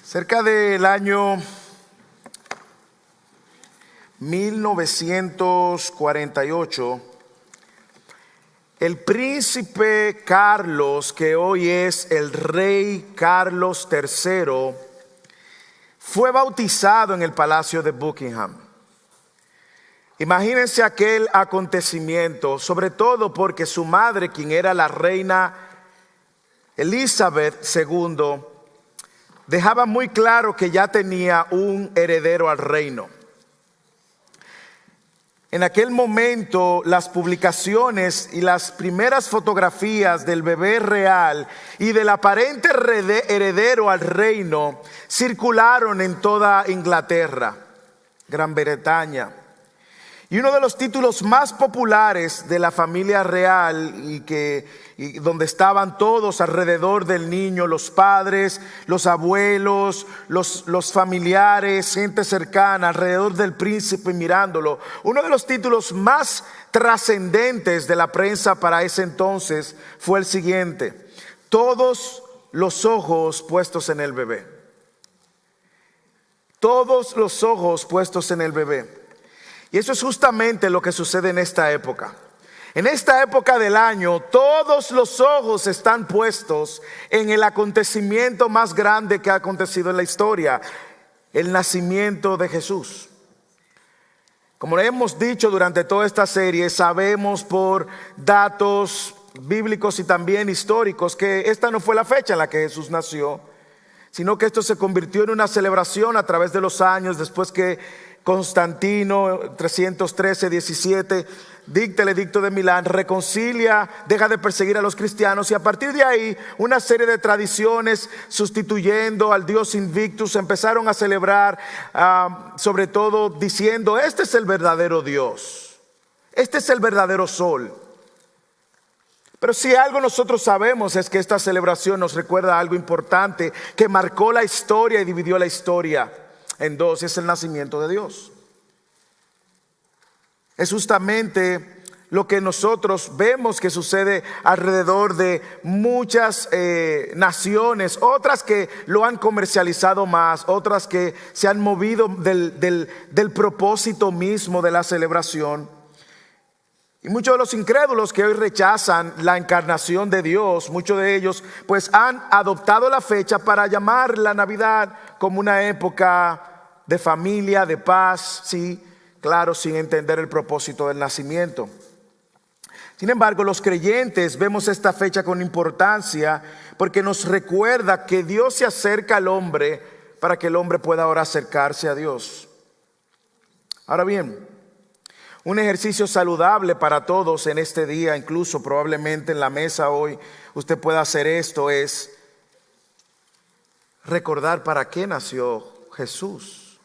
Cerca del año 1948, el príncipe Carlos, que hoy es el rey Carlos III, fue bautizado en el Palacio de Buckingham. Imagínense aquel acontecimiento, sobre todo porque su madre, quien era la reina Elizabeth II, dejaba muy claro que ya tenía un heredero al reino. En aquel momento, las publicaciones y las primeras fotografías del bebé real y del aparente heredero al reino circularon en toda Inglaterra, Gran Bretaña. Y uno de los títulos más populares de la familia real y donde estaban todos alrededor del niño, los padres, los abuelos, los familiares, gente cercana alrededor del príncipe mirándolo. Uno de los títulos más trascendentes de la prensa para ese entonces fue el siguiente: todos los ojos puestos en el bebé. Todos los ojos puestos en el bebé. Y eso es justamente lo que sucede en esta época. En esta época del año, todos los ojos están puestos en el acontecimiento más grande que ha acontecido en la historia: el nacimiento de Jesús. Como le hemos dicho durante toda esta serie, sabemos por datos bíblicos y también históricos que esta no fue la fecha en la que Jesús nació, sino que esto se convirtió en una celebración a través de los años, después que Constantino, 313-17, dicta el edicto de Milán, reconcilia, deja de perseguir a los cristianos, y a partir de ahí una serie de tradiciones sustituyendo al Dios Invictus empezaron a celebrar, sobre todo diciendo: este es el verdadero Dios, este es el verdadero sol. Pero si algo nosotros sabemos es que esta celebración nos recuerda algo importante que marcó la historia y dividió la historia en dos: es el nacimiento de Dios. Es justamente lo que nosotros vemos que sucede alrededor de muchas naciones, otras que lo han comercializado más, otras que se han movido del propósito mismo de la celebración. Y muchos de los incrédulos que hoy rechazan la encarnación de Dios, muchos de ellos pues han adoptado la fecha para llamar la Navidad como una época de familia, de paz, sí, claro, sin entender el propósito del nacimiento. Sin embargo, los creyentes vemos esta fecha con importancia porque nos recuerda que Dios se acerca al hombre para que el hombre pueda ahora acercarse a Dios. Ahora bien, un ejercicio saludable para todos en este día, incluso probablemente en la mesa hoy usted pueda hacer esto, es recordar para qué nació Jesús.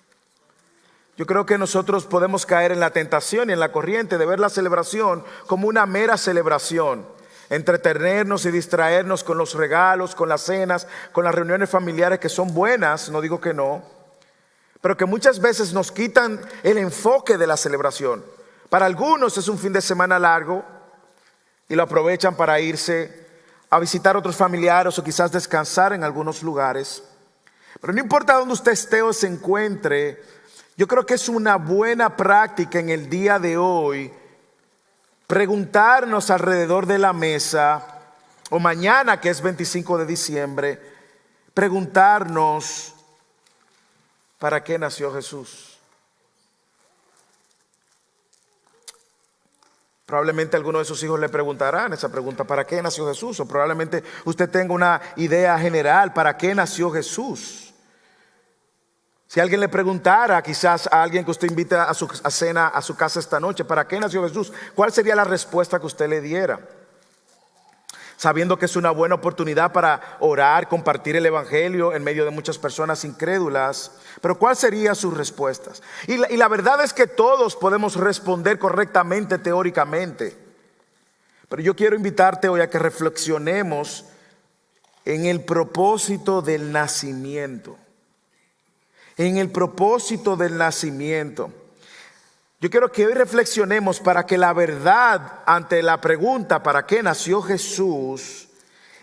Yo creo que nosotros podemos caer en la tentación y en la corriente de ver la celebración como una mera celebración, entretenernos y distraernos con los regalos, con las cenas, con las reuniones familiares, que son buenas, no digo que no, pero que muchas veces nos quitan el enfoque de la celebración. Para algunos es un fin de semana largo y lo aprovechan para irse a visitar otros familiares o quizás descansar en algunos lugares. Pero no importa dónde usted esté o se encuentre, yo creo que es una buena práctica en el día de hoy preguntarnos alrededor de la mesa, o mañana que es 25 de diciembre, preguntarnos ¿para qué nació Jesús? Probablemente alguno de sus hijos le preguntarán esa pregunta: ¿para qué nació Jesús? O probablemente usted tenga una idea general: ¿para qué nació Jesús? Si alguien le preguntara, quizás a alguien que usted invita a cena a su casa esta noche: ¿para qué nació Jesús?, ¿cuál sería la respuesta que usted le diera? Sabiendo que es una buena oportunidad para orar, compartir el evangelio en medio de muchas personas incrédulas, pero ¿cuál serían sus respuestas? Y la verdad es que todos podemos responder correctamente teóricamente, pero yo quiero invitarte hoy a que reflexionemos en el propósito del nacimiento. En el propósito del nacimiento. Yo quiero que hoy reflexionemos para que la verdad ante la pregunta ¿para qué nació Jesús?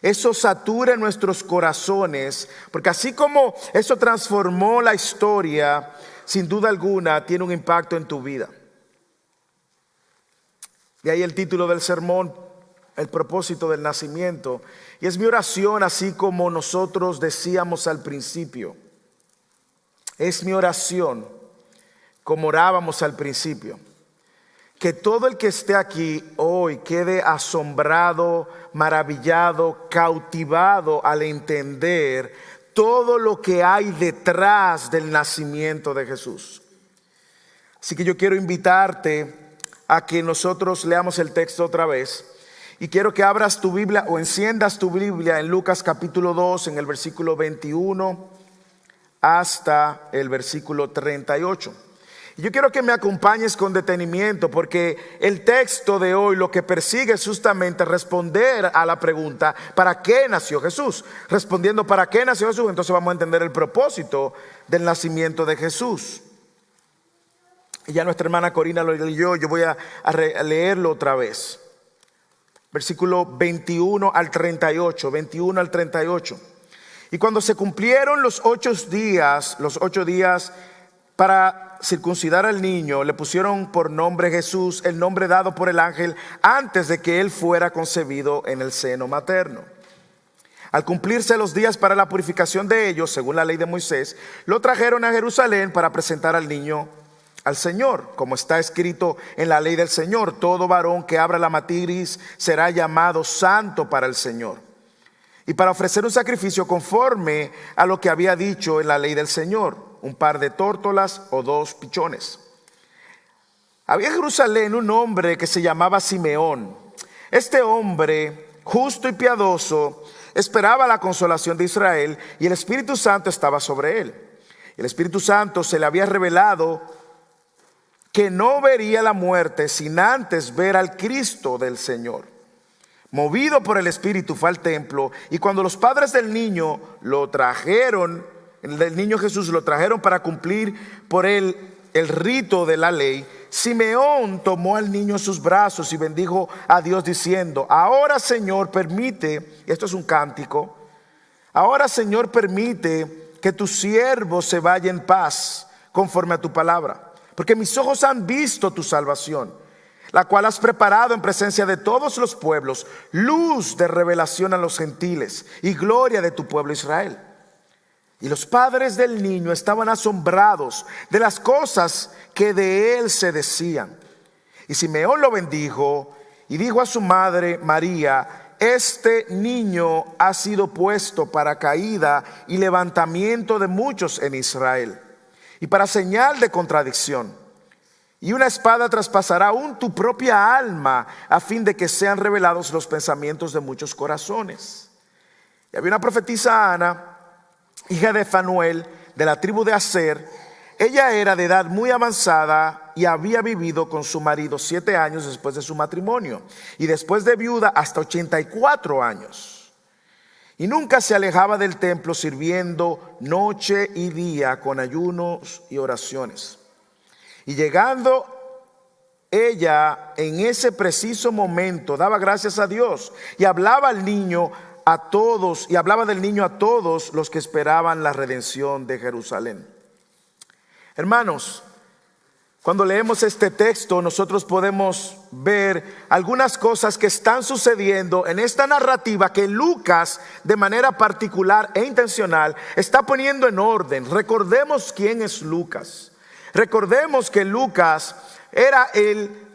eso sature nuestros corazones, porque así como eso transformó la historia, sin duda alguna tiene un impacto en tu vida. De ahí el título del sermón, el propósito del nacimiento. Y es mi oración, así como nosotros decíamos al principio. Es mi oración, como orábamos al principio, que todo el que esté aquí hoy quede asombrado, maravillado, cautivado al entender todo lo que hay detrás del nacimiento de Jesús. Así que yo quiero invitarte a que nosotros leamos el texto otra vez. Y quiero que abras tu Biblia o enciendas tu Biblia en Lucas capítulo 2, en el versículo 21 hasta el versículo 38. Y yo quiero que me acompañes con detenimiento, porque el texto de hoy lo que persigue es justamente responder a la pregunta: ¿para qué nació Jesús? Respondiendo ¿para qué nació Jesús? Entonces vamos a entender el propósito del nacimiento de Jesús. Y ya nuestra hermana Corina lo leyó, yo voy a leerlo otra vez. Versículo 21 al 38, 21 al 38. Y cuando se cumplieron los 8 días para circuncidar al niño, le pusieron por nombre Jesús, el nombre dado por el ángel antes de que él fuera concebido en el seno materno. Al cumplirse los días para la purificación de ellos, según la ley de Moisés, lo trajeron a Jerusalén para presentar al niño al Señor, como está escrito en la ley del Señor: todo varón que abra la matriz será llamado santo para el Señor. Y para ofrecer un sacrificio conforme a lo que había dicho en la ley del Señor, un par de tórtolas o 2 pichones. Había en Jerusalén un hombre que se llamaba Simeón. Este hombre, justo y piadoso, esperaba la consolación de Israel, y el Espíritu Santo estaba sobre él. El Espíritu Santo se le había revelado que no vería la muerte sin antes ver al Cristo del Señor. Movido por el Espíritu fue al templo, y cuando los padres del niño Jesús lo trajeron para cumplir por él el rito de la ley, Simeón tomó al niño en sus brazos y bendijo a Dios diciendo: ahora, Señor, permite, esto es un cántico, ahora, Señor, permite que tu siervo se vaya en paz conforme a tu palabra, porque mis ojos han visto tu salvación, la cual has preparado en presencia de todos los pueblos, luz de revelación a los gentiles y gloria de tu pueblo Israel. Y los padres del niño estaban asombrados de las cosas que de él se decían. Y Simeón lo bendijo y dijo a su madre María: este niño ha sido puesto para caída y levantamiento de muchos en Israel, y para señal de contradicción. Y una espada traspasará aún tu propia alma, a fin de que sean revelados los pensamientos de muchos corazones. Y había una profetisa Ana, hija de Fanuel, de la tribu de Aser. Ella era de edad muy avanzada y había vivido con su marido 7 años después de su matrimonio, y después de viuda hasta 84 años. Y nunca se alejaba del templo, sirviendo noche y día con ayunos y oraciones. Y llegando ella en ese preciso momento, daba gracias a Dios y hablaba del niño a todos los que esperaban la redención de Jerusalén. Hermanos, cuando leemos este texto, nosotros podemos ver algunas cosas que están sucediendo en esta narrativa que Lucas, de manera particular e intencional, está poniendo en orden. Recordemos quién es Lucas. Recordemos que Lucas era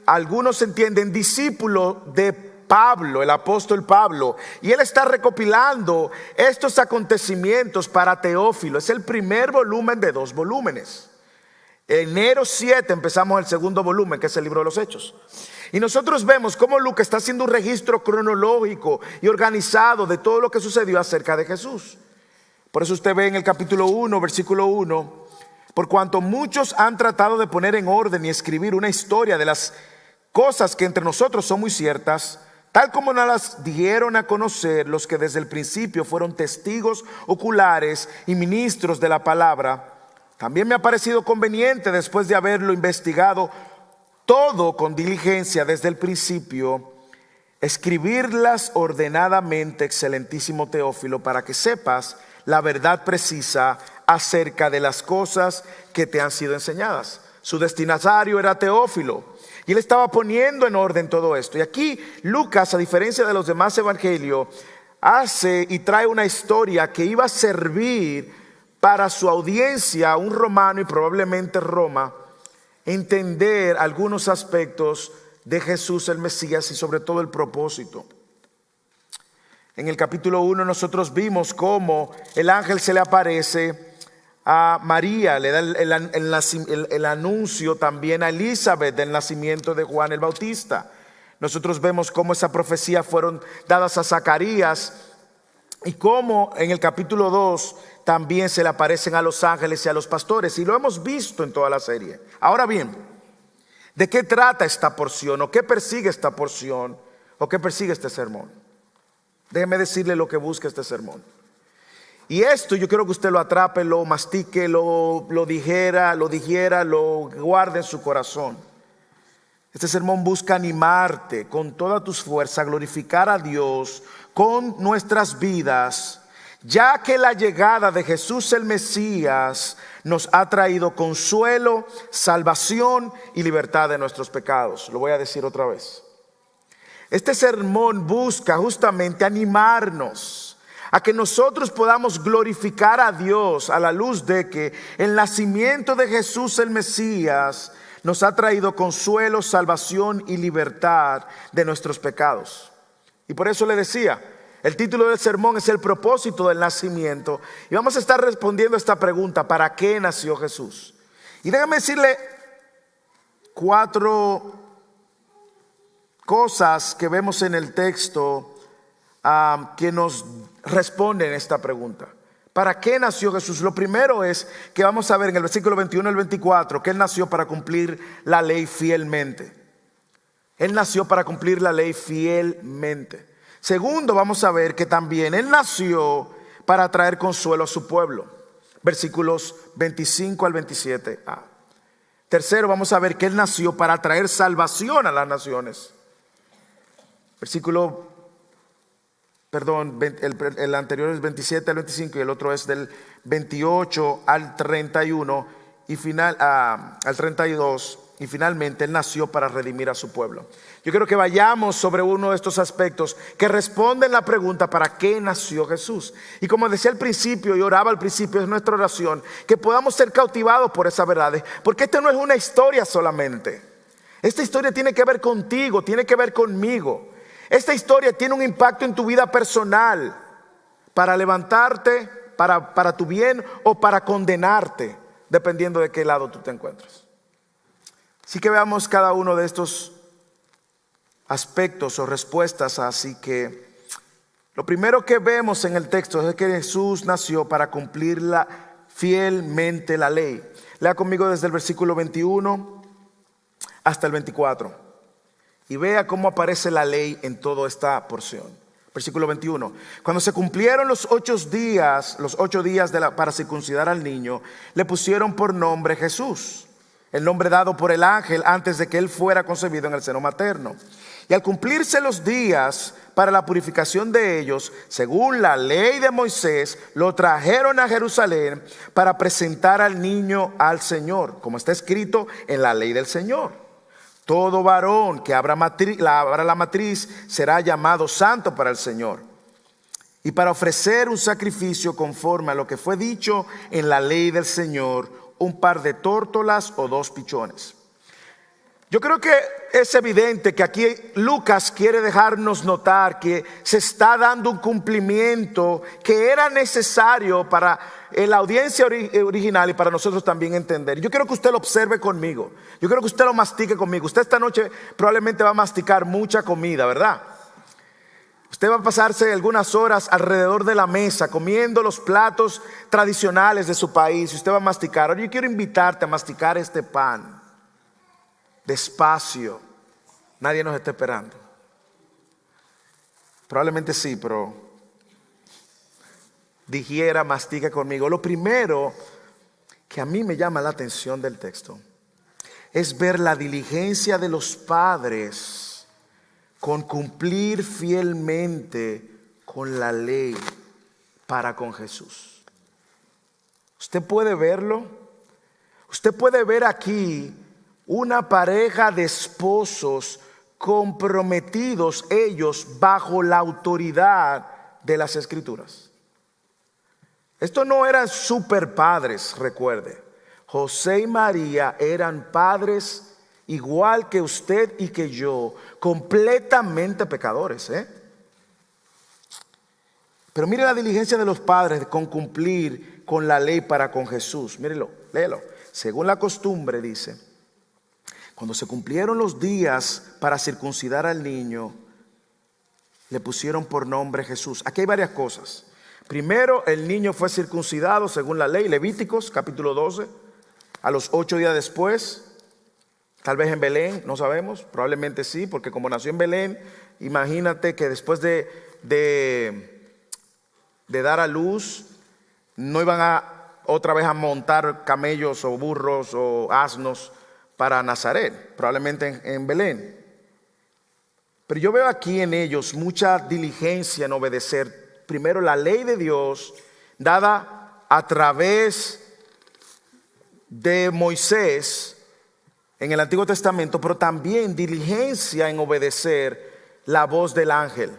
algunos entienden, discípulo de Pablo, el apóstol Pablo, y él está recopilando estos acontecimientos para Teófilo. Es el primer volumen de 2 volúmenes. Enero 7 empezamos el segundo volumen, que es el libro de los Hechos. Y nosotros vemos cómo Lucas está haciendo un registro cronológico y organizado de todo lo que sucedió acerca de Jesús. Por eso usted ve en el capítulo 1, versículo 1: por cuanto muchos han tratado de poner en orden y escribir una historia de las cosas que entre nosotros son muy ciertas, tal como nos las dieron a conocer los que desde el principio fueron testigos oculares y ministros de la palabra, también me ha parecido conveniente, después de haberlo investigado todo con diligencia desde el principio, escribirlas ordenadamente, excelentísimo Teófilo, para que sepas la verdad precisa acerca de las cosas que te han sido enseñadas. Su destinatario era Teófilo, y él estaba poniendo en orden todo esto. Y aquí Lucas, a diferencia de los demás evangelios, hace y trae una historia que iba a servir para su audiencia, un romano y probablemente Roma, entender algunos aspectos de Jesús el Mesías y sobre todo el propósito. En el capítulo 1 nosotros vimos cómo el ángel se le aparece a María, le da el anuncio también a Elizabeth del nacimiento de Juan el Bautista. Nosotros vemos cómo esa profecía fueron dadas a Zacarías y cómo en el capítulo 2 también se le aparecen a los ángeles y a los pastores, y lo hemos visto en toda la serie. Ahora bien, ¿de qué trata esta porción? ¿O qué persigue esta porción? ¿O qué persigue este sermón? Déjeme decirle lo que busca este sermón. Y esto yo quiero que usted lo atrape, lo mastique, lo digiera, lo guarde en su corazón. Este sermón busca animarte con todas tus fuerzas, glorificar a Dios con nuestras vidas, ya que la llegada de Jesús el Mesías nos ha traído consuelo, salvación y libertad de nuestros pecados. Lo voy a decir otra vez. Este sermón busca justamente animarnos a que nosotros podamos glorificar a Dios a la luz de que el nacimiento de Jesús el Mesías nos ha traído consuelo, salvación y libertad de nuestros pecados. Y por eso le decía, el título del sermón es el propósito del nacimiento. Y vamos a estar respondiendo a esta pregunta: ¿para qué nació Jesús? Y déjame decirle 4 cosas que vemos en el texto que nos responden esta pregunta. ¿Para qué nació Jesús? Lo primero es que vamos a ver en el versículo 21 al 24 que Él nació para cumplir la ley fielmente. Él nació para cumplir la ley fielmente. Segundo, vamos a ver que también Él nació para traer consuelo a su pueblo. Versículos 25 al 27a. Tercero, vamos a ver que Él nació para traer salvación a las naciones. El anterior es 27 al 25 y el otro es del 28 al 31 y al 32. Y finalmente Él nació para redimir a su pueblo. Yo quiero que vayamos sobre uno de estos aspectos que responden la pregunta: ¿para qué nació Jesús? Y como decía al principio y oraba al principio, es nuestra oración que podamos ser cautivados por esas verdades, porque esta no es una historia solamente. Esta historia tiene que ver contigo, tiene que ver conmigo. Esta historia tiene un impacto en tu vida personal, para levantarte, para tu bien o para condenarte, dependiendo de qué lado tú te encuentres. Así que veamos cada uno de estos aspectos o respuestas. Así que lo primero que vemos en el texto es que Jesús nació para cumplir fielmente la ley. Lea conmigo desde el versículo 21 hasta el 24 y vea cómo aparece la ley en toda esta porción. Versículo 21. Cuando se cumplieron los 8 días para circuncidar al niño, le pusieron por nombre Jesús, el nombre dado por el ángel antes de que él fuera concebido en el seno materno. Y al cumplirse los días para la purificación de ellos, según la ley de Moisés, lo trajeron a Jerusalén para presentar al niño al Señor, como está escrito en la ley del Señor: todo varón que abra la matriz será llamado santo para el Señor. Y para ofrecer un sacrificio conforme a lo que fue dicho en la ley del Señor, un par de tórtolas o 2 pichones. Yo creo que es evidente que aquí Lucas quiere dejarnos notar que se está dando un cumplimiento que era necesario para la audiencia original y para nosotros también entender. Yo quiero que usted lo observe conmigo. Yo quiero que usted lo mastique conmigo. Usted esta noche probablemente va a masticar mucha comida, ¿verdad? Usted va a pasarse algunas horas alrededor de la mesa comiendo los platos tradicionales de su país y usted va a masticar. Ahora yo quiero invitarte a masticar este pan despacio. Nadie nos está esperando. Probablemente sí, pero digiera, mastica conmigo. Lo primero que a mí me llama la atención del texto es ver la diligencia de los padres con cumplir fielmente con la ley para con Jesús. Usted puede verlo. Usted puede ver aquí una pareja de esposos comprometidos ellos bajo la autoridad de las Escrituras. Estos no eran super padres, recuerde. José y María eran padres igual que usted y que yo, completamente pecadores, Pero mire la diligencia de los padres con cumplir con la ley para con Jesús. Mírelo, léelo. Según la costumbre, dice, cuando se cumplieron los días para circuncidar al niño, le pusieron por nombre Jesús. Aquí hay varias cosas. Primero, el niño fue circuncidado según la ley, Levíticos capítulo 12, a los 8 días después. Tal vez en Belén, no sabemos, probablemente sí, porque como nació en Belén, imagínate que después de dar a luz, no iban otra vez a montar camellos o burros o asnos para Nazaret, probablemente en Belén. Pero yo veo aquí en ellos mucha diligencia en obedecer primero la ley de Dios dada a través de Moisés en el Antiguo Testamento, pero también diligencia en obedecer la voz del ángel.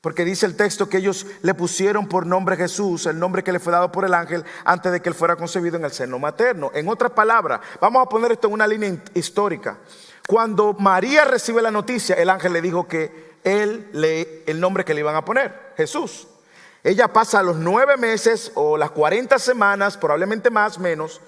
Porque dice el texto que ellos le pusieron por nombre Jesús, el nombre que le fue dado por el ángel antes de que él fuera concebido en el seno materno. En otras palabras, vamos a poner esto en una línea histórica. Cuando María recibe la noticia, el ángel le dijo que el nombre que le iban a poner, Jesús. Ella pasa los 9 meses o las 40 semanas, probablemente más, menos,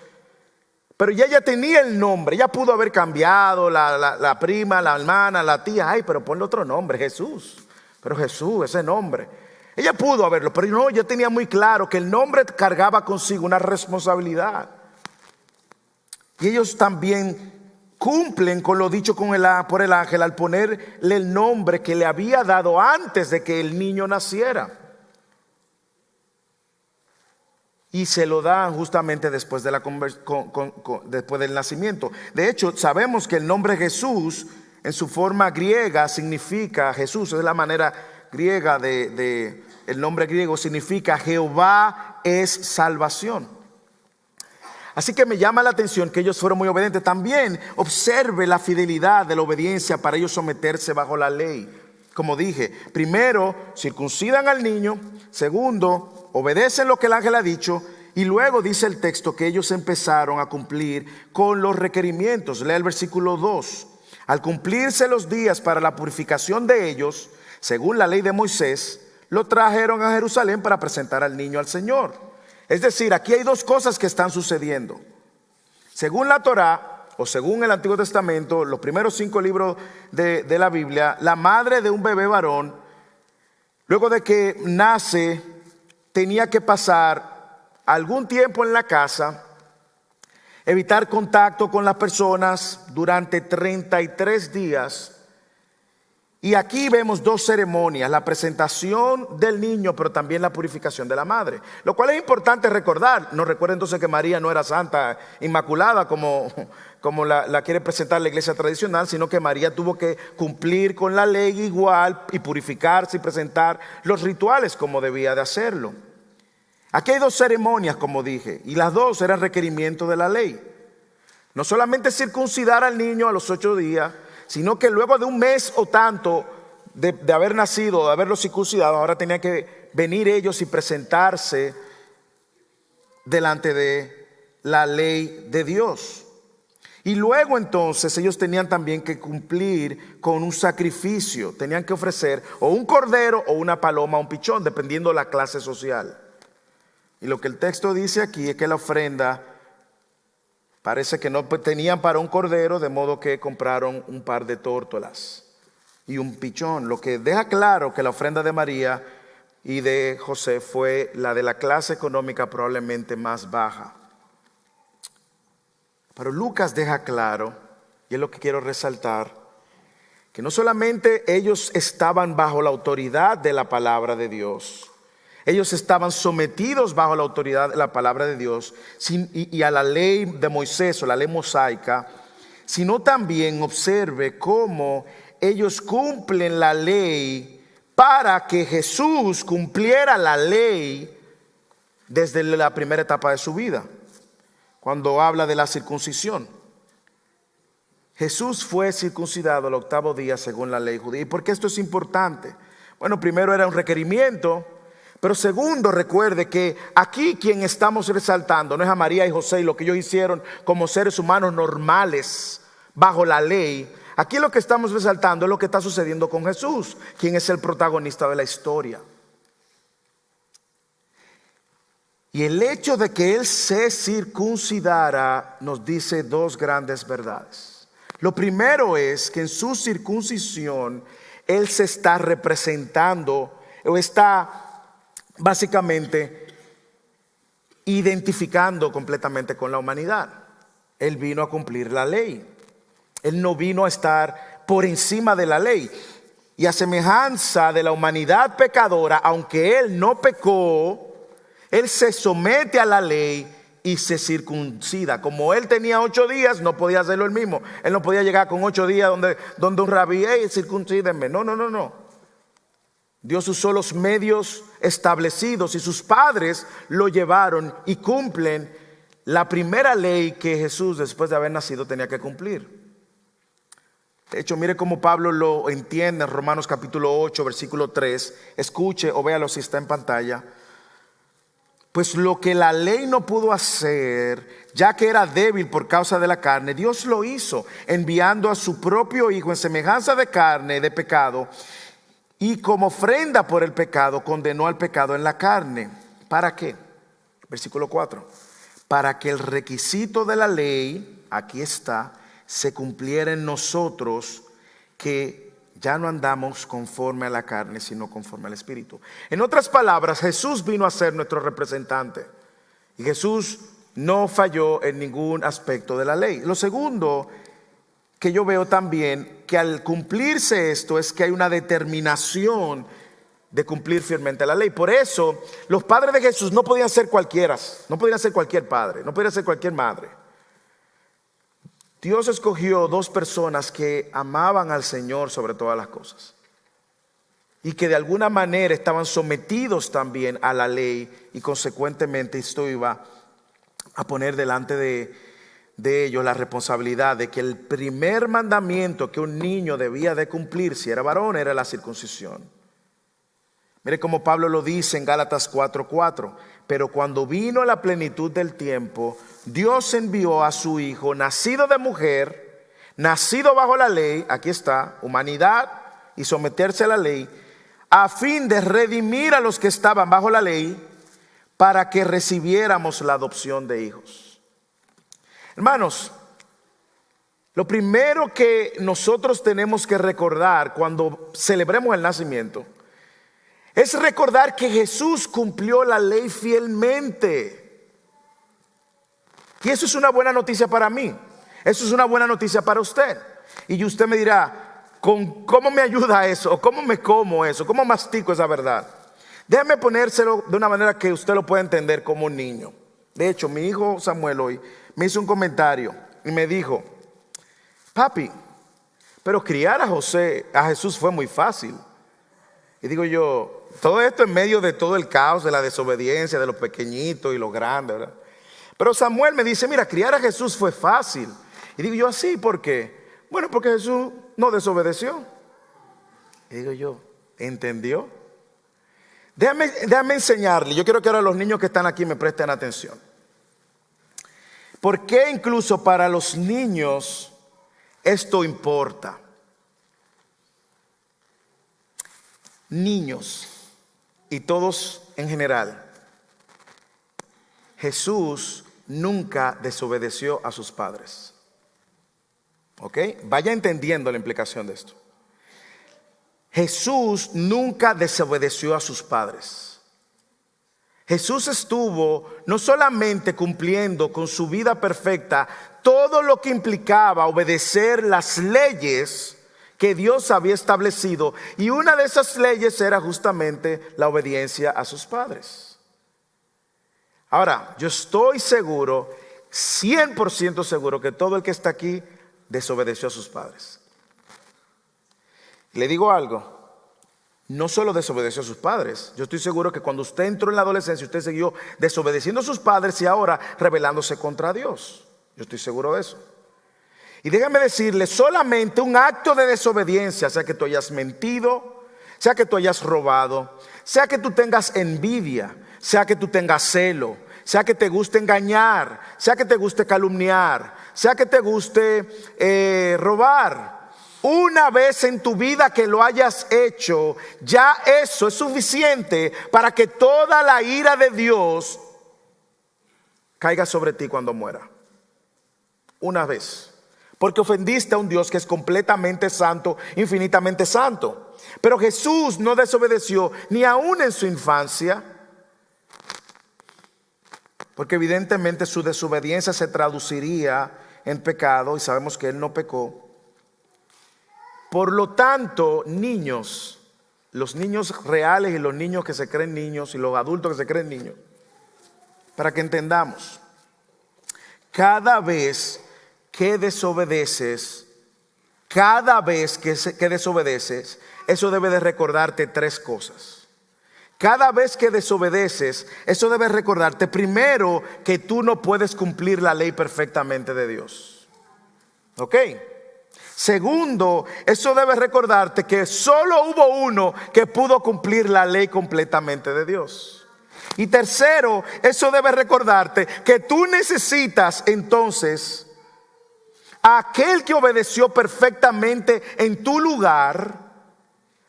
pero ya ella tenía el nombre. Ella pudo haber cambiado la prima, la hermana, la tía. Ay, pero ponle otro nombre, Jesús. Pero Jesús, ese nombre. Ella pudo haberlo, pero no, ella tenía muy claro que el nombre cargaba consigo una responsabilidad. Y ellos también cumplen con lo dicho por el ángel al ponerle el nombre que le había dado antes de que el niño naciera. Y se lo dan justamente después después del nacimiento. De hecho, sabemos que el nombre Jesús en su forma griega significa, Jesús es la manera griega el nombre griego significa Jehová es salvación. Así que me llama la atención que ellos fueron muy obedientes. También observe la fidelidad de la obediencia para ellos someterse bajo la ley. Como dije, primero circuncidan al niño, segundo obedecen lo que el ángel ha dicho, y luego dice el texto que ellos empezaron a cumplir con los requerimientos. Lea el versículo 2. Al cumplirse los días para la purificación de ellos, según la ley de Moisés, lo trajeron a Jerusalén para presentar al niño al Señor. Es decir, aquí hay dos cosas que están sucediendo. Según la Torá, o según el Antiguo Testamento, los primeros 5 libros de la Biblia, la madre de un bebé varón, luego de que nace, tenía que pasar algún tiempo en la casa, evitar contacto con las personas durante 33 días. Y aquí vemos 2 ceremonias, la presentación del niño, pero también la purificación de la madre. Lo cual es importante recordar. No recuerden entonces que María no era santa, inmaculada, como la quiere presentar la iglesia tradicional, sino que María tuvo que cumplir con la ley igual y purificarse y presentar los rituales como debía de hacerlo. Aquí hay 2 ceremonias, como dije, y las 2 eran requerimiento de la ley. No solamente circuncidar al niño a los 8 días, sino que luego de un mes o tanto de haber nacido, de haberlo circuncidado, ahora tenía que venir ellos y presentarse delante de la ley de Dios. Y luego entonces ellos tenían también que cumplir con un sacrificio. Tenían que ofrecer o un cordero o una paloma o un pichón, dependiendo de la clase social. Y lo que el texto dice aquí es que la ofrenda parece que no tenían para un cordero, de modo que compraron un par de tórtolas y un pichón. Lo que deja claro que la ofrenda de María y de José fue la de la clase económica probablemente más baja. Pero Lucas deja claro, y es lo que quiero resaltar, que no solamente ellos estaban bajo la autoridad de la palabra de Dios, ellos estaban sometidos bajo la autoridad de la palabra de Dios y a la ley de Moisés o la ley mosaica, sino también observe cómo ellos cumplen la ley para que Jesús cumpliera la ley desde la primera etapa de su vida, cuando habla de la circuncisión. Jesús fue circuncidado al 8º día según la ley judía. ¿Y por qué esto es importante? Bueno, primero era un requerimiento, pero segundo, recuerde que aquí quien estamos resaltando no es a María y José y lo que ellos hicieron como seres humanos normales bajo la ley. Aquí lo que estamos resaltando es lo que está sucediendo con Jesús, quien es el protagonista de la historia. Y el hecho de que Él se circuncidara nos dice dos grandes verdades. Lo primero es que en su circuncisión Él se está representando o está básicamente identificando completamente con la humanidad. Él vino a cumplir la ley. Él no vino a estar por encima de la ley. Y a semejanza de la humanidad pecadora, aunque Él no pecó, Él se somete a la ley y se circuncida. Como Él tenía 8 días, no podía hacerlo Él mismo. Él no podía llegar con 8 días donde un rabí, hey, circuncídenme. No. Dios usó los medios establecidos y sus padres lo llevaron y cumplen la primera ley que Jesús, después de haber nacido, tenía que cumplir. De hecho, mire cómo Pablo lo entiende en Romanos capítulo 8, versículo 3. Escuche o véalo si está en pantalla. Pues lo que la ley no pudo hacer, ya que era débil por causa de la carne, Dios lo hizo, enviando a su propio Hijo en semejanza de carne, de pecado, y como ofrenda por el pecado, condenó al pecado en la carne. ¿Para qué? Versículo 4. Para que el requisito de la ley, aquí está, se cumpliera en nosotros, que ya no andamos conforme a la carne, sino conforme al Espíritu. En otras palabras, Jesús vino a ser nuestro representante. Y Jesús no falló en ningún aspecto de la ley. Lo segundo que yo veo también, que al cumplirse esto es que hay una determinación de cumplir fielmente la ley. Por eso los padres de Jesús no podían ser cualquiera, no podían ser cualquier padre, no podían ser cualquier madre. Dios escogió 2 personas que amaban al Señor sobre todas las cosas y que de alguna manera estaban sometidos también a la ley, y consecuentemente esto iba a poner delante de ellos la responsabilidad de que el primer mandamiento que un niño debía de cumplir, si era varón, era la circuncisión. Mire cómo Pablo lo dice en Gálatas 4:4. Pero cuando vino la plenitud del tiempo, Dios envió a su Hijo, nacido de mujer, nacido bajo la ley, aquí está, humanidad y someterse a la ley, a fin de redimir a los que estaban bajo la ley, para que recibiéramos la adopción de hijos. Hermanos, lo primero que nosotros tenemos que recordar cuando celebremos el nacimiento es recordar que Jesús cumplió la ley fielmente. Y eso es una buena noticia para mí. Eso es una buena noticia para usted. Y usted me dirá, ¿cómo me ayuda eso? ¿O cómo me como eso? ¿Cómo mastico esa verdad? Déjeme ponérselo de una manera que usted lo pueda entender como un niño. De hecho, mi hijo Samuel hoy me hizo un comentario y me dijo, papi, pero criar a Jesús fue muy fácil. Y digo yo, todo esto en medio de todo el caos, de la desobediencia, de los pequeñitos y los grandes, ¿verdad? Pero Samuel me dice, mira, criar a Jesús fue fácil. Y digo yo, ¿así? ¿Por qué? Bueno, porque Jesús no desobedeció. Y digo yo, ¿entendió? Déjame enseñarle. Yo quiero que ahora los niños que están aquí me presten atención. ¿Por qué incluso para los niños esto importa? Niños y todos en general, Jesús nunca desobedeció a sus padres. ¿Ok? Vaya entendiendo la implicación de esto. Jesús nunca desobedeció a sus padres. Jesús estuvo no solamente cumpliendo con su vida perfecta todo lo que implicaba obedecer las leyes que Dios había establecido, y una de esas leyes era justamente la obediencia a sus padres. Ahora, yo estoy seguro, 100% seguro, que todo el que está aquí desobedeció a sus padres. Le digo algo. No solo desobedeció a sus padres. Yo estoy seguro que cuando usted entró en la adolescencia, usted siguió desobedeciendo a sus padres y ahora rebelándose contra Dios. Yo estoy seguro de eso. Y déjame decirle, solamente un acto de desobediencia, sea que tú hayas mentido, sea que tú hayas robado, sea que tú tengas envidia, sea que tú tengas celo, sea que te guste engañar, sea que te guste calumniar, sea que te guste robar. Una vez en tu vida que lo hayas hecho, ya eso es suficiente para que toda la ira de Dios caiga sobre ti cuando muera. Una vez. Porque ofendiste a un Dios que es completamente santo, infinitamente santo. Pero Jesús no desobedeció ni aún en su infancia. Porque evidentemente su desobediencia se traduciría en pecado y sabemos que Él no pecó. Por lo tanto, niños, los niños reales y los niños que se creen niños y los adultos que se creen niños, para que entendamos, cada vez que desobedeces, eso debe de recordarte tres cosas. Cada vez que desobedeces, eso debe recordarte primero que tú no puedes cumplir la ley perfectamente de Dios. ¿Ok? Segundo, eso debe recordarte que solo hubo uno que pudo cumplir la ley completamente de Dios. Y tercero, eso debe recordarte que tú necesitas entonces a aquel que obedeció perfectamente en tu lugar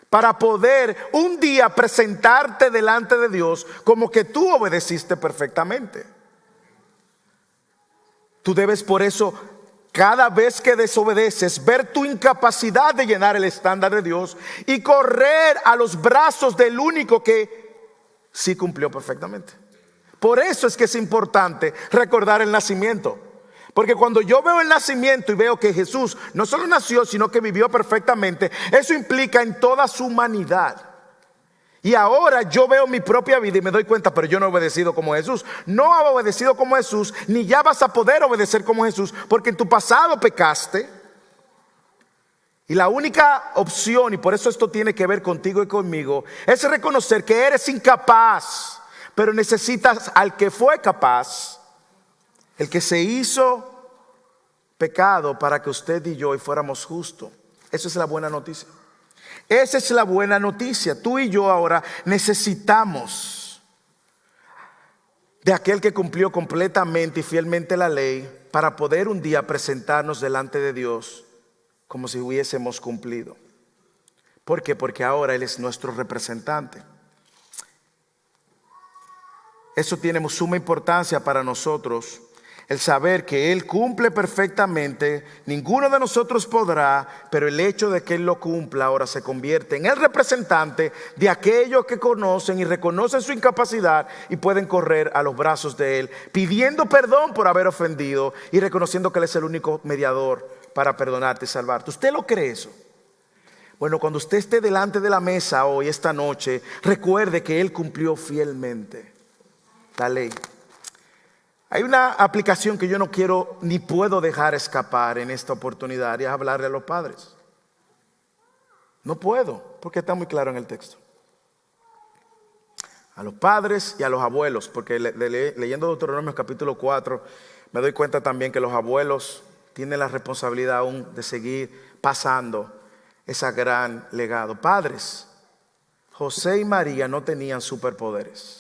para poder un día presentarte delante de Dios como que tú obedeciste perfectamente. Tú debes por eso, cada vez que desobedeces, ver tu incapacidad de llenar el estándar de Dios y correr a los brazos del único que sí cumplió perfectamente. Por eso es que es importante recordar el nacimiento. Porque cuando yo veo el nacimiento y veo que Jesús no solo nació, sino que vivió perfectamente, eso implica en toda su humanidad. Y ahora yo veo mi propia vida y me doy cuenta, pero yo no he obedecido como Jesús. No has obedecido como Jesús, ni ya vas a poder obedecer como Jesús, porque en tu pasado pecaste. Y la única opción, y por eso esto tiene que ver contigo y conmigo, es reconocer que eres incapaz, pero necesitas al que fue capaz, el que se hizo pecado para que usted y yo hoy fuéramos justos. Esa es la buena noticia. Esa es la buena noticia. Tú y yo ahora necesitamos de aquel que cumplió completamente y fielmente la ley para poder un día presentarnos delante de Dios como si hubiésemos cumplido. ¿Por qué? Porque ahora Él es nuestro representante. Eso tiene suma importancia para nosotros. El saber que Él cumple perfectamente, ninguno de nosotros podrá, pero el hecho de que Él lo cumpla ahora se convierte en el representante de aquellos que conocen y reconocen su incapacidad y pueden correr a los brazos de Él, pidiendo perdón por haber ofendido y reconociendo que Él es el único mediador para perdonarte y salvarte. ¿Usted lo cree eso? Bueno, cuando usted esté delante de la mesa hoy, esta noche, recuerde que Él cumplió fielmente la ley. Hay una aplicación que yo no quiero ni puedo dejar escapar en esta oportunidad y es hablarle a los padres. No puedo, porque está muy claro en el texto. A los padres y a los abuelos, porque leyendo Deuteronomio capítulo 4 me doy cuenta también que los abuelos tienen la responsabilidad aún de seguir pasando ese gran legado. Padres, José y María no tenían superpoderes.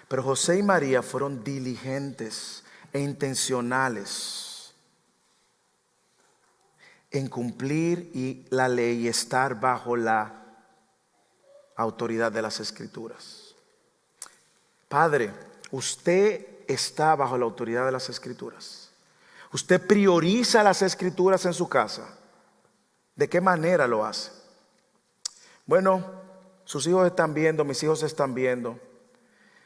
Pero José y María fueron diligentes e intencionales en cumplir la ley y estar bajo la autoridad de las Escrituras. Padre, usted está bajo la autoridad de las Escrituras. Usted prioriza las Escrituras en su casa. ¿De qué manera lo hace? Bueno, sus hijos están viendo, mis hijos están viendo.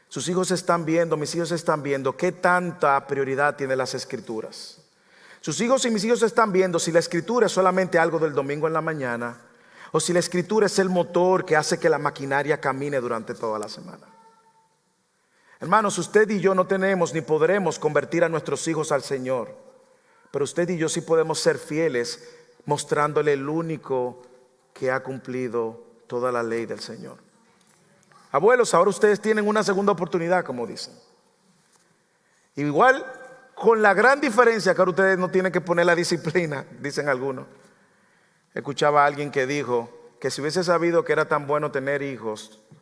Sus hijos están viendo, mis hijos están viendo qué tanta prioridad tienen las Escrituras. Sus hijos y mis hijos están viendo si la Escritura es solamente algo del domingo en la mañana o si la Escritura es el motor que hace que la maquinaria camine durante toda la semana. Hermanos, usted y yo no tenemos ni podremos convertir a nuestros hijos al Señor, pero usted y yo sí podemos ser fieles mostrándole el único que ha cumplido toda la ley del Señor. Abuelos, ahora ustedes tienen una segunda oportunidad, como dicen. Igual, con la gran diferencia que ahora ustedes no tienen que poner la disciplina, dicen algunos. Escuchaba a alguien que dijo que si hubiese sabido que era tan bueno tener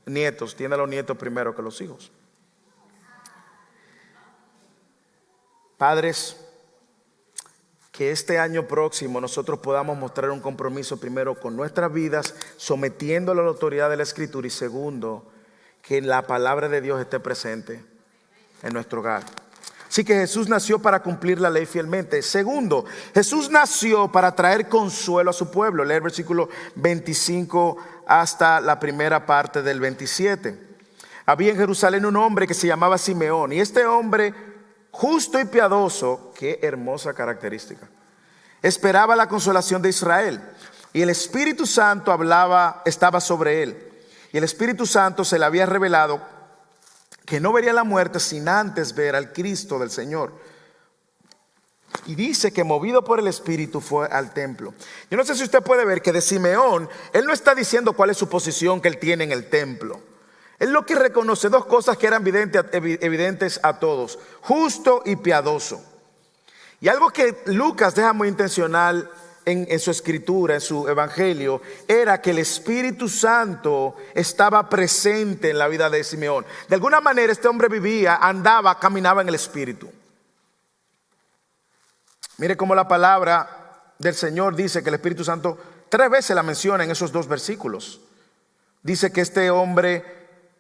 nietos, tiene a los nietos primero que los hijos. Padres, que este año próximo nosotros podamos mostrar un compromiso primero con nuestras vidas, sometiéndolo a la autoridad de la Escritura, y segundo, que la palabra de Dios esté presente en nuestro hogar. Así que Jesús nació para cumplir la ley fielmente. Segundo, Jesús nació para traer consuelo a su pueblo. Lee el versículo 25 hasta la primera parte del 27. Había en Jerusalén un hombre que se llamaba Simeón, y este hombre, justo y piadoso, qué hermosa característica, esperaba la consolación de Israel, y el Espíritu Santo estaba sobre él, y el Espíritu Santo se le había revelado que no vería la muerte sin antes ver al Cristo del Señor. Y dice que movido por el Espíritu fue al templo. Yo no sé si usted puede ver que de Simeón, él no está diciendo cuál es su posición que él tiene en el templo. Él lo que reconoce dos cosas que eran evidentes a todos: justo y piadoso. Y algo que Lucas deja muy intencional en su escritura, en su evangelio, era que el Espíritu Santo estaba presente en la vida de Simeón. De alguna manera este hombre vivía, andaba, caminaba en el Espíritu. Mire cómo la palabra del Señor dice que el Espíritu Santo 3 veces la menciona en esos 2 versículos. Dice que este hombre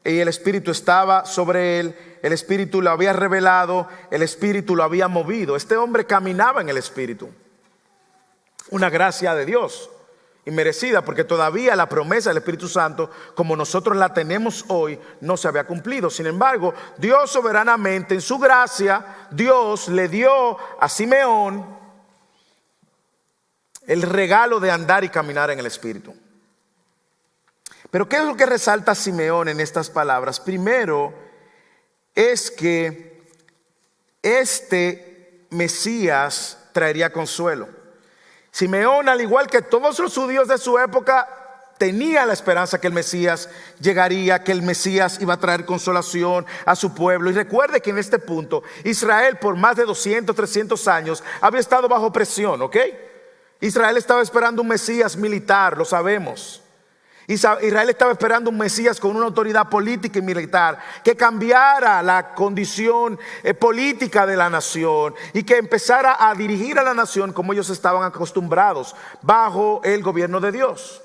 y el Espíritu estaba sobre él, el Espíritu lo había revelado, el Espíritu lo había movido. Este hombre caminaba en el Espíritu. Una gracia de Dios inmerecida, porque todavía la promesa del Espíritu Santo, como nosotros la tenemos hoy, no se había cumplido. Sin embargo, Dios soberanamente, en su gracia, Dios le dio a Simeón el regalo de andar y caminar en el Espíritu. Pero ¿qué es lo que resalta Simeón en estas palabras? Primero, es que este Mesías traería consuelo. Simeón, al igual que todos los judíos de su época, tenía la esperanza que el Mesías llegaría, que el Mesías iba a traer consolación a su pueblo. Y recuerde que en este punto Israel por más de 200, 300 años había estado bajo presión, ¿ok? Israel estaba esperando un Mesías militar, lo sabemos. Israel estaba esperando un Mesías con una autoridad política y militar que cambiara la condición política de la nación y que empezara a dirigir a la nación como ellos estaban acostumbrados bajo el gobierno de Dios.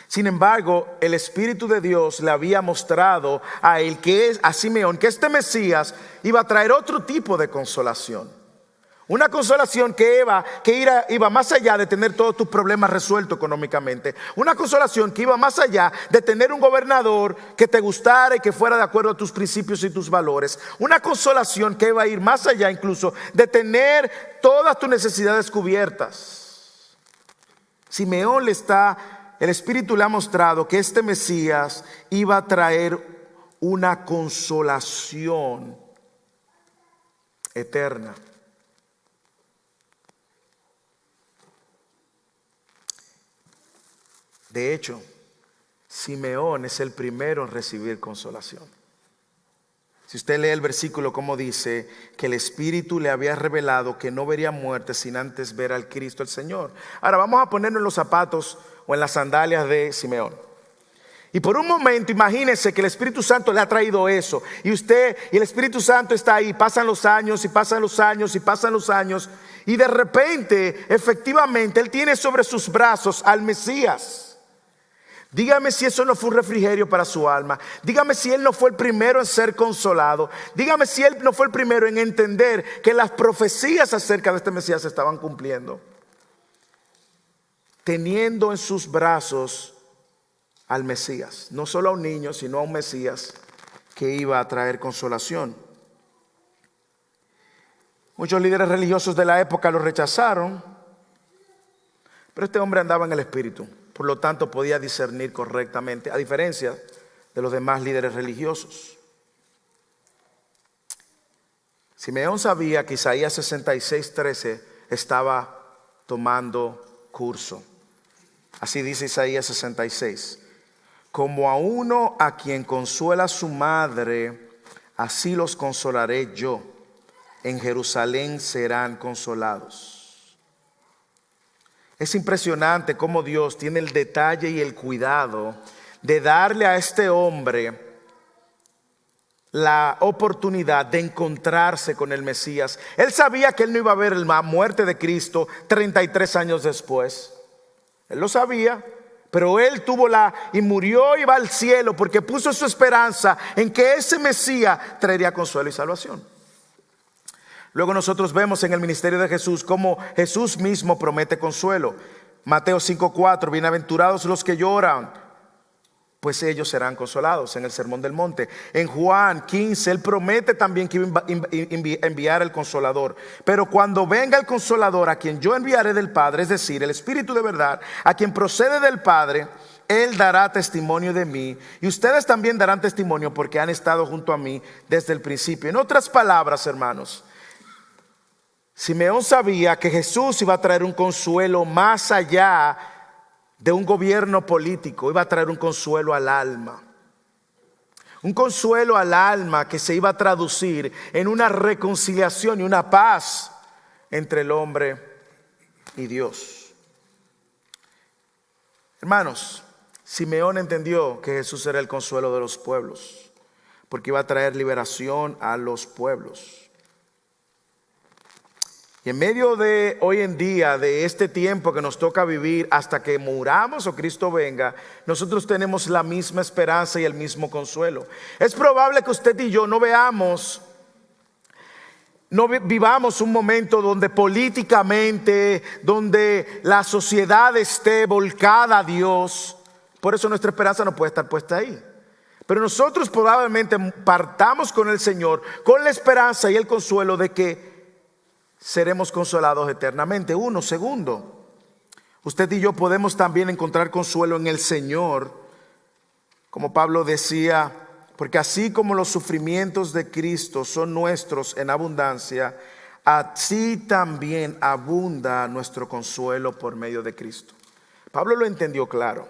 Sin embargo, el Espíritu de Dios le había mostrado a él, a Simeón, que este Mesías iba a traer otro tipo de consolación. Una consolación que iba más allá de tener todos tus problemas resueltos económicamente. Una consolación que iba más allá de tener un gobernador que te gustara y que fuera de acuerdo a tus principios y tus valores. Una consolación que iba a ir más allá incluso de tener todas tus necesidades cubiertas. Simeón el Espíritu le ha mostrado que este Mesías iba a traer una consolación eterna. De hecho, Simeón es el primero en recibir consolación. Si usted lee el versículo, como dice que el Espíritu le había revelado que no vería muerte sin antes ver al Cristo el Señor. Ahora vamos a ponernos en los zapatos o en las sandalias de Simeón. Y por un momento imagínese que el Espíritu Santo le ha traído eso. Y el Espíritu Santo está ahí. Pasan los años y pasan los años y pasan los años. Y de repente, efectivamente, él tiene sobre sus brazos al Mesías. Dígame si eso no fue un refrigerio para su alma. Dígame si él no fue el primero en ser consolado. Dígame si él no fue el primero en entender que las profecías acerca de este Mesías se estaban cumpliendo. Teniendo en sus brazos al Mesías, no solo a un niño, sino a un Mesías que iba a traer consolación. Muchos líderes religiosos de la época lo rechazaron, pero este hombre andaba en el Espíritu. Por lo tanto, podía discernir correctamente, a diferencia de los demás líderes religiosos. Simeón sabía que Isaías 66:13 estaba tomando curso. Así dice Isaías 66. Como a uno a quien consuela su madre, así los consolaré yo. En Jerusalén serán consolados. Es impresionante cómo Dios tiene el detalle y el cuidado de darle a este hombre la oportunidad de encontrarse con el Mesías. Él sabía que él no iba a ver la muerte de Cristo 33 años después. Él lo sabía. Pero él y murió y va al cielo porque puso su esperanza en que ese Mesías traería consuelo y salvación. Luego nosotros vemos en el ministerio de Jesús cómo Jesús mismo promete consuelo. Mateo 5:4, bienaventurados los que lloran, pues ellos serán consolados, en el Sermón del Monte. En Juan 15, él promete también que iba a enviar el Consolador. Pero cuando venga el Consolador, a quien yo enviaré del Padre, es decir, el Espíritu de verdad, a quien procede del Padre, él dará testimonio de mí. Y ustedes también darán testimonio porque han estado junto a mí desde el principio. En otras palabras, hermanos, Simeón sabía que Jesús iba a traer un consuelo más allá de un gobierno político. Iba a traer un consuelo al alma. Un consuelo al alma que se iba a traducir en una reconciliación y una paz entre el hombre y Dios. Hermanos, Simeón entendió que Jesús era el consuelo de los pueblos, porque iba a traer liberación a los pueblos. Y en medio de hoy en día, de este tiempo que nos toca vivir hasta que muramos o Cristo venga, nosotros tenemos la misma esperanza y el mismo consuelo. Es probable que usted y yo no vivamos un momento donde políticamente, donde la sociedad esté volcada a Dios. Por eso nuestra esperanza no puede estar puesta ahí. Pero nosotros probablemente partamos con el Señor con la esperanza y el consuelo de que seremos consolados eternamente. Segundo, usted y yo podemos también encontrar consuelo en el Señor, como Pablo decía, porque así como los sufrimientos de Cristo son nuestros en abundancia, así también abunda nuestro consuelo por medio de Cristo. Pablo lo entendió claro.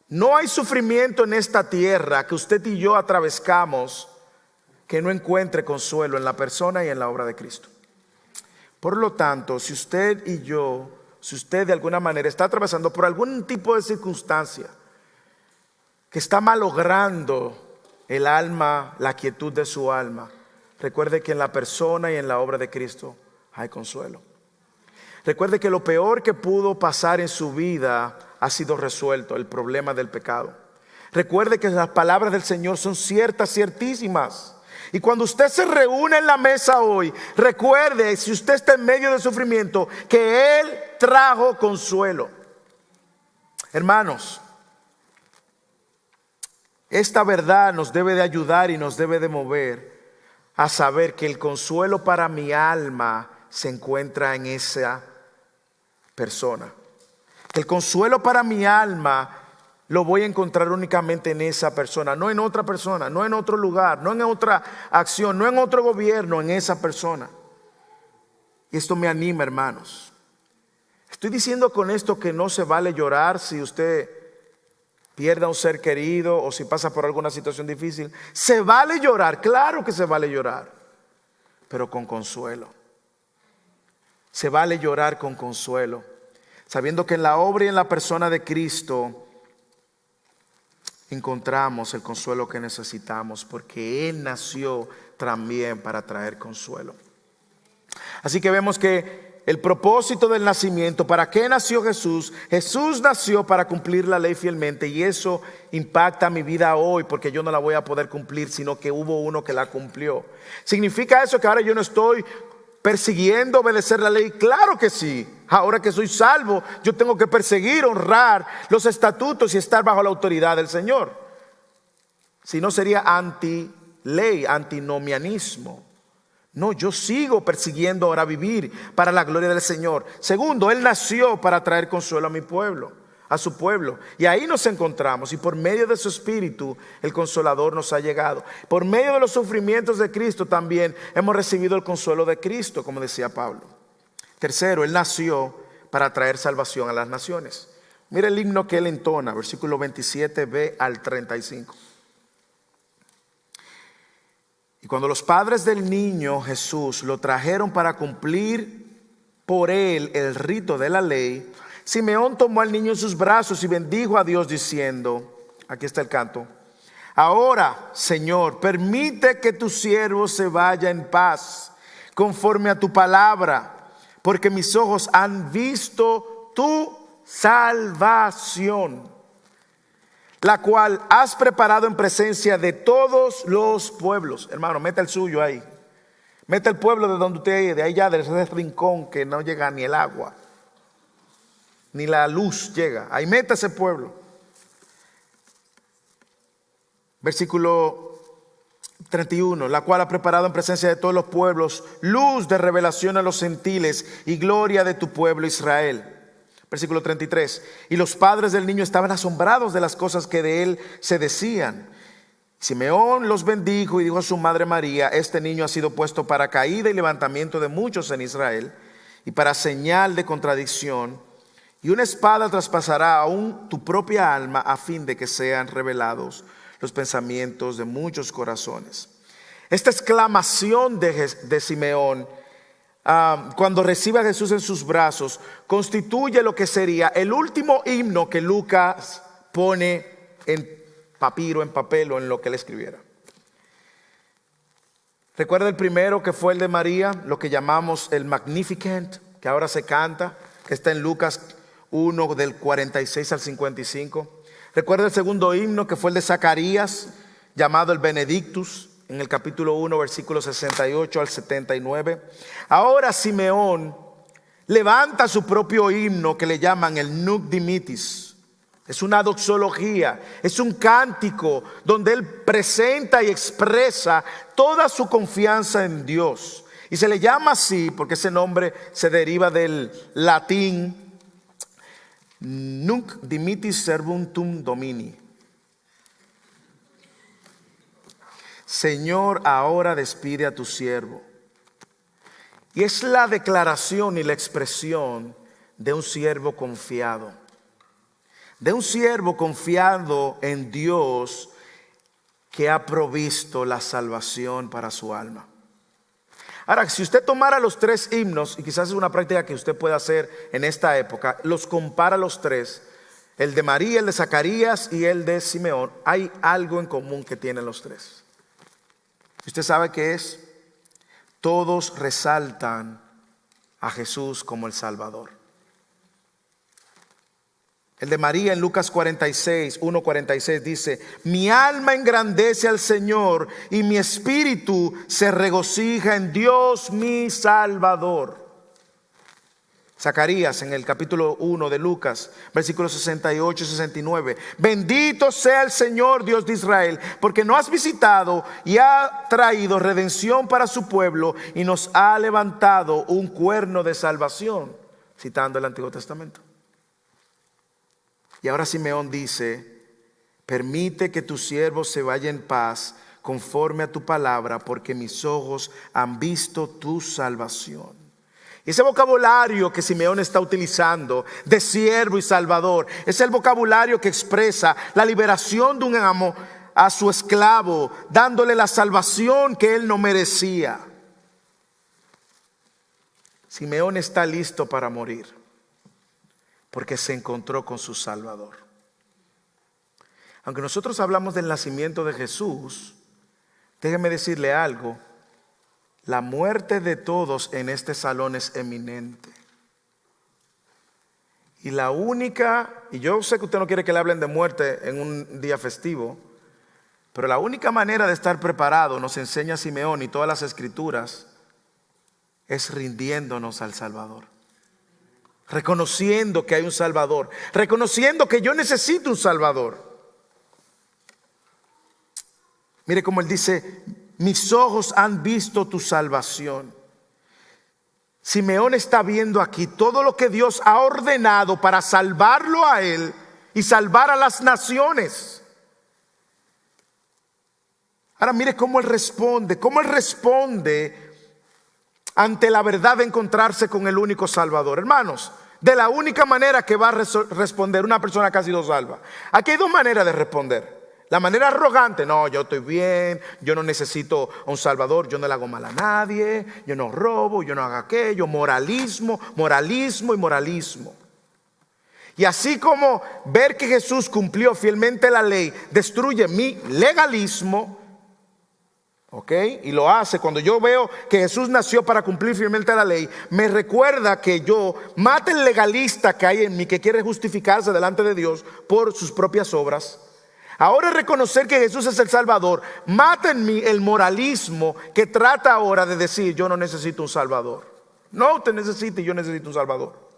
No hay sufrimiento en esta tierra que usted y yo atravesamos que no encuentre consuelo en la persona y en la obra de Cristo. Por lo tanto, si usted de alguna manera está atravesando por algún tipo de circunstancia que está malogrando el alma, la quietud de su alma, recuerde que en la persona y en la obra de Cristo hay consuelo. Recuerde que lo peor que pudo pasar en su vida ha sido resuelto, el problema del pecado. Recuerde que las palabras del Señor son ciertas, ciertísimas. Y cuando usted se reúne en la mesa hoy, recuerde, si usted está en medio de sufrimiento, que Él trajo consuelo. Hermanos, esta verdad nos debe de ayudar y nos debe de mover a saber que el consuelo para mi alma se encuentra en esa persona. El consuelo para mi alma lo voy a encontrar únicamente en esa persona, no en otra persona, no en otro lugar, no en otra acción, no en otro gobierno, en esa persona. Y esto me anima, hermanos. Estoy diciendo con esto que no se vale llorar si usted pierde a un ser querido o si pasa por alguna situación difícil. Se vale llorar, claro que se vale llorar, pero con consuelo. Se vale llorar con consuelo, sabiendo que en la obra y en la persona de Cristo encontramos el consuelo que necesitamos, porque Él nació también para traer consuelo. Así que vemos que el propósito del nacimiento, ¿para qué nació Jesús? Jesús nació para cumplir la ley fielmente, y eso impacta mi vida hoy, porque yo no la voy a poder cumplir, sino que hubo uno que la cumplió. ¿Significa eso que ahora yo no estoy persiguiendo obedecer la ley? Claro que sí. Ahora que soy salvo, yo tengo que perseguir, honrar los estatutos y estar bajo la autoridad del Señor. Si no, sería anti-ley, antinomianismo. No, yo sigo persiguiendo ahora vivir para la gloria del Señor. Segundo, Él nació para traer consuelo a mi pueblo, a su pueblo. Y ahí nos encontramos, y por medio de su Espíritu el Consolador nos ha llegado. Por medio de los sufrimientos de Cristo también hemos recibido el consuelo de Cristo, como decía Pablo. Tercero, Él nació para traer salvación a las naciones. Mira el himno que Él entona, versículo 27b al 35. Y cuando los padres del niño Jesús lo trajeron para cumplir por él el rito de la ley, Simeón tomó al niño en sus brazos y bendijo a Dios diciendo, aquí está el canto: ahora, Señor, permite que tu siervo se vaya en paz, conforme a tu palabra, porque mis ojos han visto tu salvación, la cual has preparado en presencia de todos los pueblos. Hermano, meta el suyo ahí. Meta el pueblo de donde usted es, de allá, de ese rincón que no llega ni el agua, ni la luz llega. Ahí meta ese pueblo. Versículo 31, la cual ha preparado en presencia de todos los pueblos luz de revelación a los gentiles y gloria de tu pueblo Israel. Versículo 33, y los padres del niño estaban asombrados de las cosas que de él se decían. Simeón los bendijo y dijo a su madre María: este niño ha sido puesto para caída y levantamiento de muchos en Israel, y para señal de contradicción, y una espada traspasará aún tu propia alma, a fin de que sean revelados los pensamientos de muchos corazones. Esta exclamación de Simeón cuando recibe a Jesús en sus brazos constituye lo que sería el último himno que Lucas pone en papiro, en papel o en lo que él escribiera. Recuerda el primero, que fue el de María, lo que llamamos el Magnificat, que ahora se canta, que está en Lucas 1 del 46 al 55. Recuerda el segundo himno, que fue el de Zacarías, llamado el Benedictus, en el capítulo 1, versículos 68 al 79. Ahora Simeón levanta su propio himno que le llaman el Nunc Dimittis. Es una doxología, es un cántico donde él presenta y expresa toda su confianza en Dios. Y se le llama así porque ese nombre se deriva del latín Nunc Dimittis servum tuum Domini. Señor, ahora despide a tu siervo. Y es la declaración y la expresión de un siervo confiado. De un siervo confiado en Dios, que ha provisto la salvación para su alma. Ahora, si usted tomara los tres himnos, y quizás es una práctica que usted puede hacer en esta época, los compara los tres, el de María, el de Zacarías y el de Simeón, hay algo en común que tienen los tres. ¿Usted sabe qué es? Todos resaltan a Jesús como el Salvador. El de María en Lucas 46, 1:46 dice: mi alma engrandece al Señor y mi espíritu se regocija en Dios mi Salvador. Zacarías en el capítulo 1 de Lucas, versículos 68 y 69: bendito sea el Señor Dios de Israel, porque nos has visitado y ha traído redención para su pueblo y nos ha levantado un cuerno de salvación. Citando el Antiguo Testamento. Y ahora Simeón dice: permite que tu siervo se vaya en paz, conforme a tu palabra, porque mis ojos han visto tu salvación. Y ese vocabulario que Simeón está utilizando de siervo y salvador es el vocabulario que expresa la liberación de un amo a su esclavo, dándole la salvación que él no merecía. Simeón está listo para morir, porque se encontró con su Salvador. Aunque nosotros hablamos del nacimiento de Jesús, déjeme decirle algo: la muerte de todos en este salón es eminente. Y la única, y yo sé que usted no quiere que le hablen de muerte en un día festivo, pero la única manera de estar preparado, nos enseña Simeón y todas las escrituras, es rindiéndonos al Salvador. Reconociendo que hay un Salvador, reconociendo que yo necesito un Salvador. Mire cómo él dice: mis ojos han visto tu salvación. Simeón está viendo aquí todo lo que Dios ha ordenado para salvarlo a él y salvar a las naciones. Ahora mire cómo él responde ante la verdad de encontrarse con el único Salvador. Hermanos, de la única manera que va a responder una persona que ha sido salva. Aquí hay dos maneras de responder. La manera arrogante: no, yo estoy bien, yo no necesito un Salvador, yo no le hago mal a nadie, yo no robo, yo no hago aquello. Moralismo, moralismo y moralismo. Y así como ver que Jesús cumplió fielmente la ley destruye mi legalismo, ¿ok? Y lo hace cuando yo veo que Jesús nació para cumplir fielmente la ley, me recuerda que yo mate el legalista que hay en mí, que quiere justificarse delante de Dios por sus propias obras. Ahora reconocer que Jesús es el Salvador mata en mí el moralismo que trata ahora de decir: yo no necesito un Salvador. No, usted necesita y yo necesito un Salvador.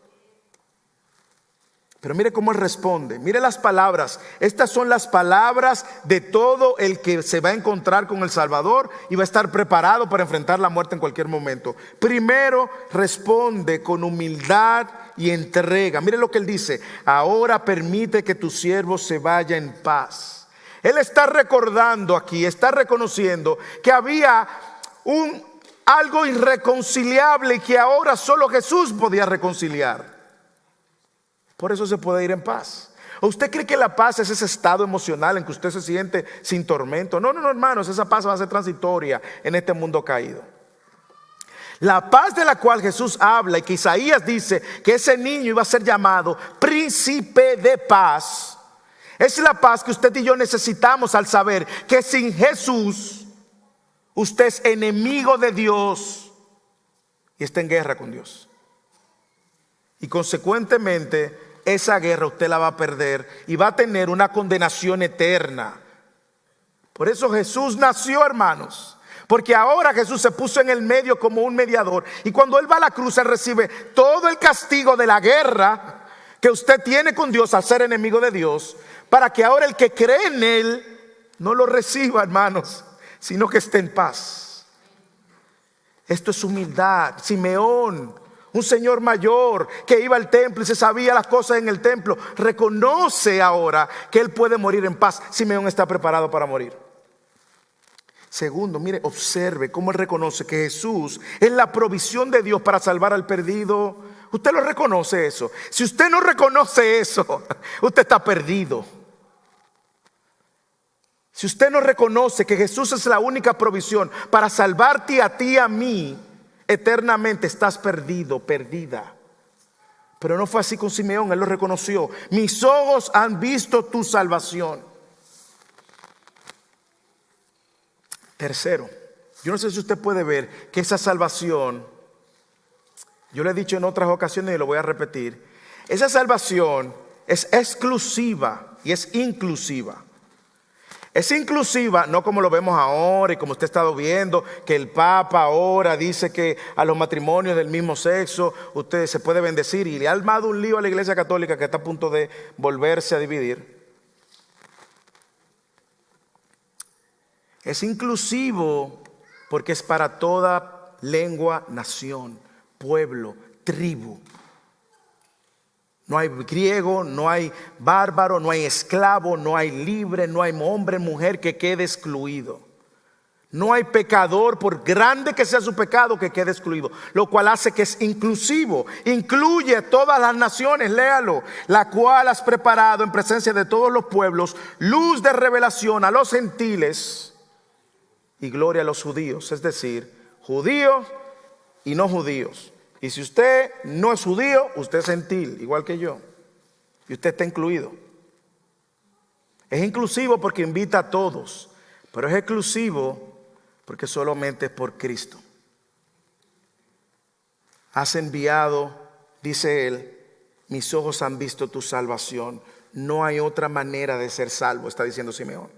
Pero mire cómo Él responde, mire las palabras. Estas son las palabras de todo el que se va a encontrar con el Salvador y va a estar preparado para enfrentar la muerte en cualquier momento. Primero responde con humildad y entrega. Mire lo que Él dice: ahora permite que tu siervo se vaya en paz. Él está recordando aquí, está reconociendo que había algo irreconciliable y que ahora solo Jesús podía reconciliar. Por eso se puede ir en paz. ¿O usted cree que la paz es ese estado emocional en que usted se siente sin tormento? No, hermanos, esa paz va a ser transitoria en este mundo caído. La paz de la cual Jesús habla y que Isaías dice que ese niño iba a ser llamado príncipe de paz, es la paz que usted y yo necesitamos al saber que sin Jesús usted es enemigo de Dios y está en guerra con Dios. Y consecuentemente esa guerra usted la va a perder y va a tener una condenación eterna. Por eso Jesús nació, hermanos, porque ahora Jesús se puso en el medio como un mediador. Y cuando Él va a la cruz, Él recibe todo el castigo de la guerra que usted tiene con Dios al ser enemigo de Dios, para que ahora el que cree en Él no lo reciba, hermanos, sino que esté en paz. Esto es humildad. Simeón, un señor mayor que iba al templo y se sabía las cosas en el templo, reconoce ahora que él puede morir en paz. Simeón está preparado para morir. Segundo, mire, observe cómo él reconoce que Jesús es la provisión de Dios para salvar al perdido. Usted lo reconoce eso. Si usted no reconoce eso, usted está perdido. Si usted no reconoce que Jesús es la única provisión para salvarte a ti y a mí, eternamente estás perdido, perdida. Pero no fue así con Simeón. Él lo reconoció: mis ojos han visto tu salvación. Tercero, yo no sé si usted puede ver que esa salvación, yo le he dicho en otras ocasiones y lo voy a repetir, esa salvación es exclusiva y es inclusiva. Es inclusiva, no como lo vemos ahora y como usted ha estado viendo, que el Papa ahora dice que a los matrimonios del mismo sexo usted se puede bendecir, y le ha armado un lío a la Iglesia Católica que está a punto de volverse a dividir. Es inclusivo porque es para toda lengua, nación, pueblo, tribu. No hay griego, no hay bárbaro, no hay esclavo, no hay libre, no hay hombre, mujer que quede excluido. No hay pecador, por grande que sea su pecado, que quede excluido. Lo cual hace que es inclusivo. Incluye a todas las naciones, léalo. La cual has preparado en presencia de todos los pueblos, luz de revelación a los gentiles y gloria a los judíos. Es decir, judíos y no judíos. Y si usted no es judío, usted es gentil, igual que yo. Y usted está incluido. Es inclusivo porque invita a todos, pero es exclusivo porque solamente es por Cristo. Has enviado, dice Él, mis ojos han visto tu salvación. No hay otra manera de ser salvo, está diciendo Simeón.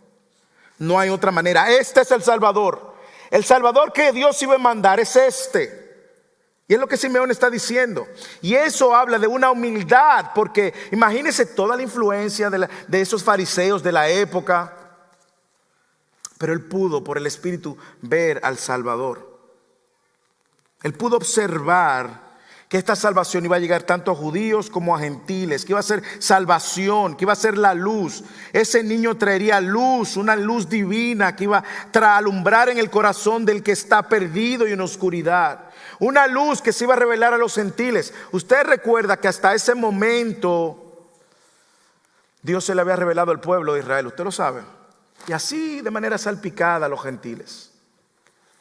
No hay otra manera. Este es el Salvador. El Salvador que Dios iba a mandar es este. Y es lo que Simeón está diciendo. Y eso habla de una humildad, porque imagínense toda la influencia de esos fariseos de la época. Pero él pudo, por el Espíritu, ver al Salvador. Él pudo observar que esta salvación iba a llegar tanto a judíos como a gentiles, que iba a ser salvación, que iba a ser la luz. Ese niño traería luz, una luz divina que iba a alumbrar en el corazón del que está perdido y en oscuridad. Una luz que se iba a revelar a los gentiles. Usted recuerda que hasta ese momento Dios se le había revelado al pueblo de Israel, usted lo sabe. Y así de manera salpicada a los gentiles.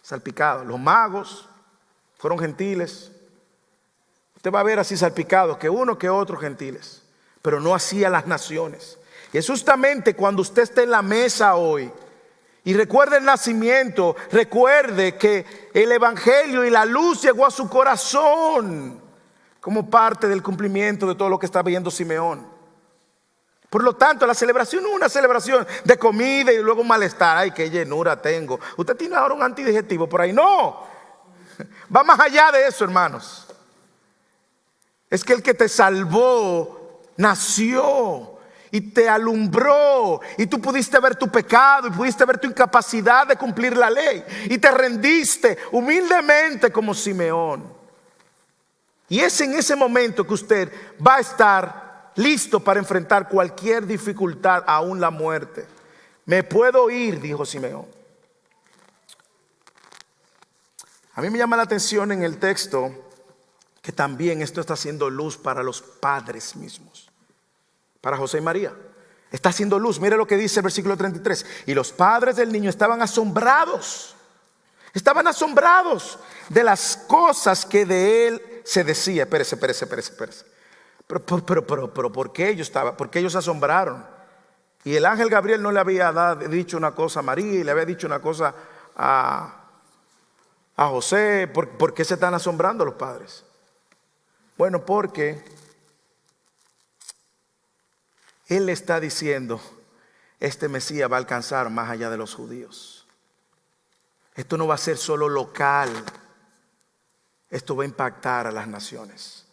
Salpicados, los magos fueron gentiles. Usted va a ver así salpicados, que uno que otros gentiles, pero no así a las naciones. Y es justamente cuando usted esté en la mesa hoy y recuerde el nacimiento, recuerde que el evangelio y la luz llegó a su corazón como parte del cumplimiento de todo lo que está viendo Simeón. Por lo tanto, la celebración no es una celebración de comida y luego un malestar. Ay, qué llenura tengo. Usted tiene ahora un antidigestivo por ahí. No, va más allá de eso, hermanos. Es que el que te salvó nació y te alumbró, y tú pudiste ver tu pecado y pudiste ver tu incapacidad de cumplir la ley, y te rendiste humildemente como Simeón. Y es en ese momento que usted va a estar listo para enfrentar cualquier dificultad, aún la muerte. Me puedo ir, dijo Simeón. A mí me llama la atención en el texto que también esto está haciendo luz para los padres mismos, para José y María. Está haciendo luz. Mire lo que dice el versículo 33. Y los padres del niño estaban asombrados. Estaban asombrados de las cosas que de él se decía. Espérese. Pero ¿por qué ellos estaban? ¿Por qué ellos se asombraron? Y el ángel Gabriel no le había dicho una cosa a María y le había dicho una cosa a José. ¿Por qué se están asombrando los padres? Bueno, porque él le está diciendo, este Mesías va a alcanzar más allá de los judíos. Esto no va a ser solo local, esto va a impactar a las naciones.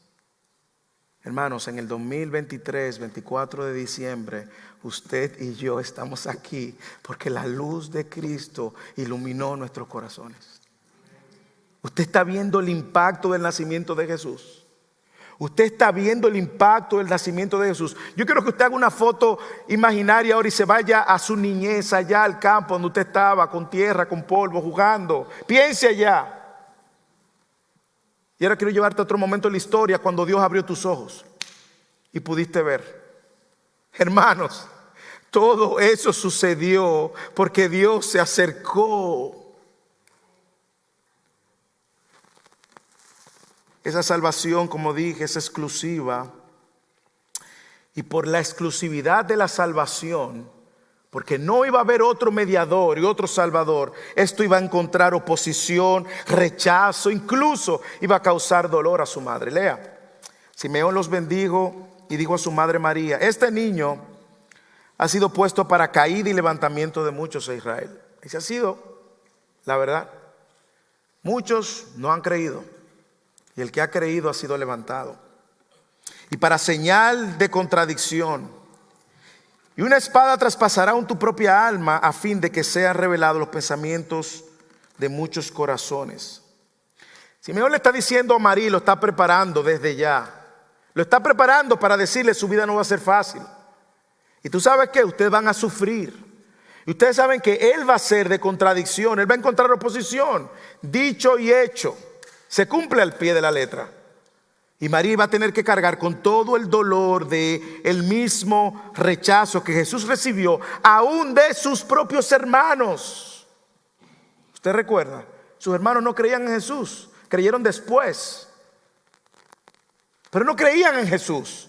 Hermanos, en el 2023, 24 de diciembre, usted y yo estamos aquí porque la luz de Cristo iluminó nuestros corazones. Usted está viendo el impacto del nacimiento de Jesús. Usted está viendo el impacto del nacimiento de Jesús. Yo quiero que usted haga una foto imaginaria ahora y se vaya a su niñez, allá al campo donde usted estaba, con tierra, con polvo, jugando. Piense allá. Y ahora quiero llevarte a otro momento en la historia, cuando Dios abrió tus ojos y pudiste ver. Hermanos, todo eso sucedió porque Dios se acercó. Esa salvación, como dije, es exclusiva. Y por la exclusividad de la salvación, porque no iba a haber otro mediador y otro salvador, esto iba a encontrar oposición, rechazo, incluso iba a causar dolor a su madre. Lea, Simeón los bendijo y dijo a su madre María: este niño ha sido puesto para caída y levantamiento de muchos en Israel. Esa ha sido la verdad. Muchos no han creído, y el que ha creído ha sido levantado. Y para señal de contradicción, y una espada traspasará aún tu propia alma, a fin de que sean revelados los pensamientos de muchos corazones. Simeón le está diciendo a María, lo está preparando desde ya. Lo está preparando para decirle: su vida no va a ser fácil. Y tú sabes que ustedes van a sufrir. Y ustedes saben que él va a ser de contradicción. Él va a encontrar oposición. Dicho y hecho, se cumple al pie de la letra. Y María va a tener que cargar con todo el dolor de el mismo rechazo que Jesús recibió, aún de sus propios hermanos. Usted recuerda, sus hermanos no creían en Jesús, creyeron después, pero no creían en Jesús.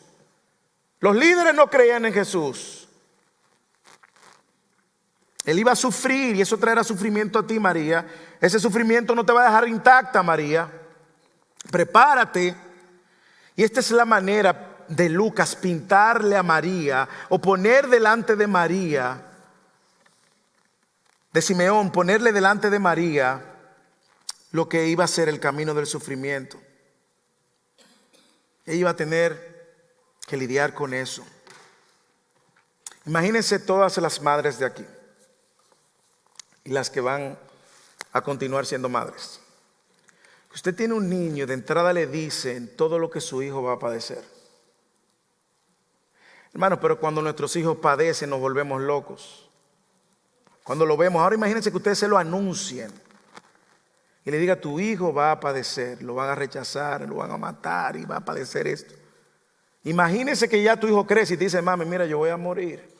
Los líderes no creían en Jesús. Él iba a sufrir, y eso traerá sufrimiento a ti, María. Ese sufrimiento no te va a dejar intacta, María. Prepárate. Y esta es la manera de Lucas pintarle a María, o poner delante de María, de Simeón, ponerle delante de María lo que iba a ser el camino del sufrimiento. Ella iba a tener que lidiar con eso. Imagínense todas las madres de aquí y las que van a continuar siendo madres. Usted tiene un niño y de entrada le dicen todo lo que su hijo va a padecer. Hermano, pero cuando nuestros hijos padecen nos volvemos locos. Cuando lo vemos, ahora imagínense que ustedes se lo anuncien y le diga: tu hijo va a padecer, lo van a rechazar, lo van a matar y va a padecer esto. Imagínense que ya tu hijo crece y te dice: mami, mira, yo voy a morir.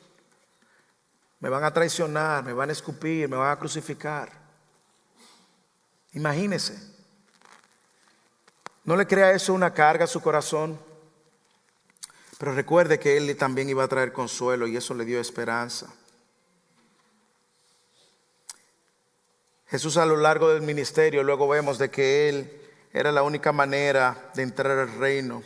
Me van a traicionar, me van a escupir, me van a crucificar. Imagínese. No le crea eso una carga a su corazón. Pero recuerde que Él también iba a traer consuelo y eso le dio esperanza. Jesús, a lo largo del ministerio, luego vemos de que Él era la única manera de entrar al reino.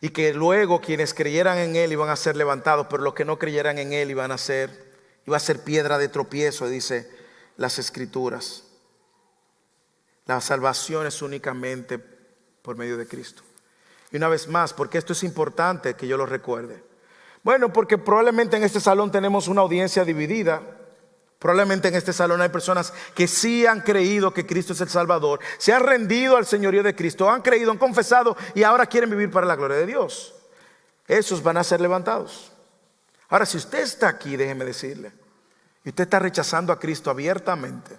Y que luego quienes creyeran en Él iban a ser levantados, pero los que no creyeran en Él iba a ser piedra de tropiezo, dice las Escrituras. La salvación es únicamente por medio de Cristo. Y una vez más, porque esto es importante que yo lo recuerde. Bueno, porque probablemente en este salón tenemos una audiencia dividida. Probablemente en este salón hay personas que sí han creído que Cristo es el Salvador, se han rendido al señorío de Cristo, han creído, han confesado y ahora quieren vivir para la gloria de Dios. Esos van a ser levantados. Ahora, si usted está aquí, déjeme decirle, y usted está rechazando a Cristo abiertamente,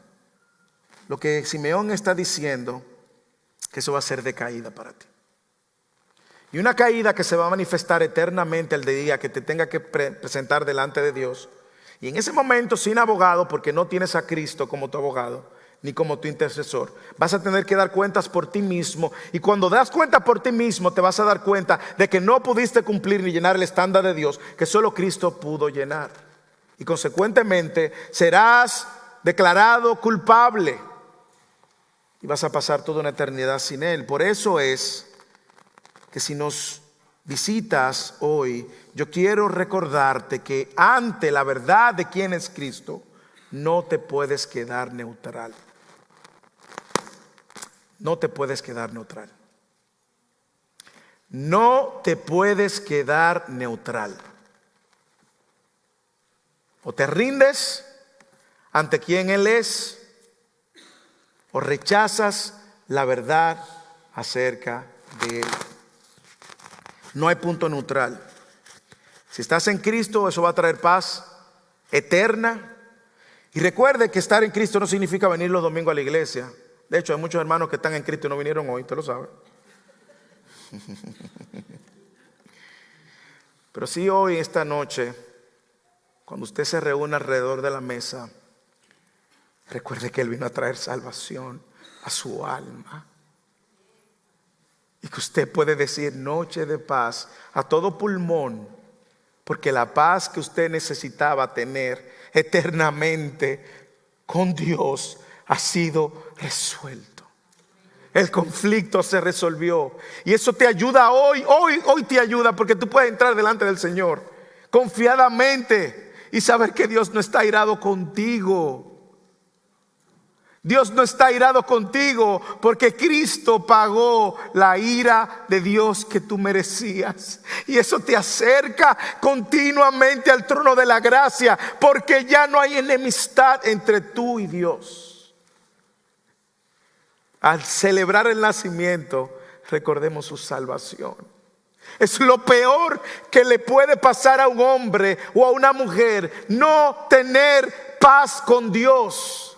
lo que Simeón está diciendo, que eso va a ser de caída para ti. Y una caída que se va a manifestar eternamente el día que te tenga que presentar delante de Dios. Y en ese momento, sin abogado, porque no tienes a Cristo como tu abogado, ni como tu intercesor, vas a tener que dar cuentas por ti mismo. Y cuando das cuenta por ti mismo, te vas a dar cuenta de que no pudiste cumplir ni llenar el estándar de Dios, que solo Cristo pudo llenar. Y consecuentemente serás declarado culpable. Y vas a pasar toda una eternidad sin Él. Por eso es que si nos visitas hoy, yo quiero recordarte que ante la verdad de quién es Cristo, no te puedes quedar neutral. No te puedes quedar neutral. No te puedes quedar neutral. O te rindes ante quien Él es, o rechazas la verdad acerca de Él. No hay punto neutral. Si estás en Cristo, eso va a traer paz eterna. Y recuerde que estar en Cristo no significa venir los domingos a la iglesia. De hecho, hay muchos hermanos que están en Cristo y no vinieron hoy, usted lo sabe. Pero sí, hoy, esta noche, cuando usted se reúne alrededor de la mesa, recuerde que Él vino a traer salvación a su alma. Y que usted puede decir noche de paz a todo pulmón, porque la paz que usted necesitaba tener eternamente con Dios ha sido resuelto. El conflicto se resolvió. Y eso te ayuda hoy te ayuda, porque tú puedes entrar delante del Señor confiadamente y saber que Dios no está airado contigo. Dios no está airado contigo porque Cristo pagó la ira de Dios que tú merecías. Y eso te acerca continuamente al trono de la gracia, porque ya no hay enemistad entre tú y Dios. Al celebrar el nacimiento, recordemos su salvación. Es lo peor que le puede pasar a un hombre o a una mujer, no tener paz con Dios.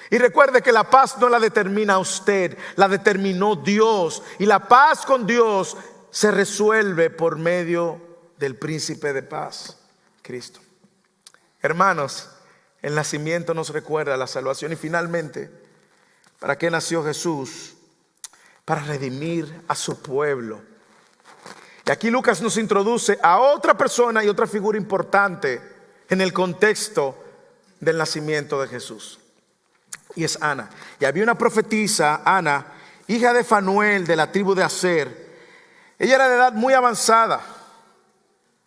Y recuerde que la paz no la determina usted, la determinó Dios. Y la paz con Dios se resuelve por medio del príncipe de paz, Cristo. Hermanos, el nacimiento nos recuerda la salvación. Y finalmente, ¿para qué nació Jesús? Para redimir a su pueblo. Y aquí Lucas nos introduce a otra persona y otra figura importante en el contexto del nacimiento de Jesús. Y es Ana. Y había una profetisa, Ana, hija de Fanuel, de la tribu de Aser. Ella era de edad muy avanzada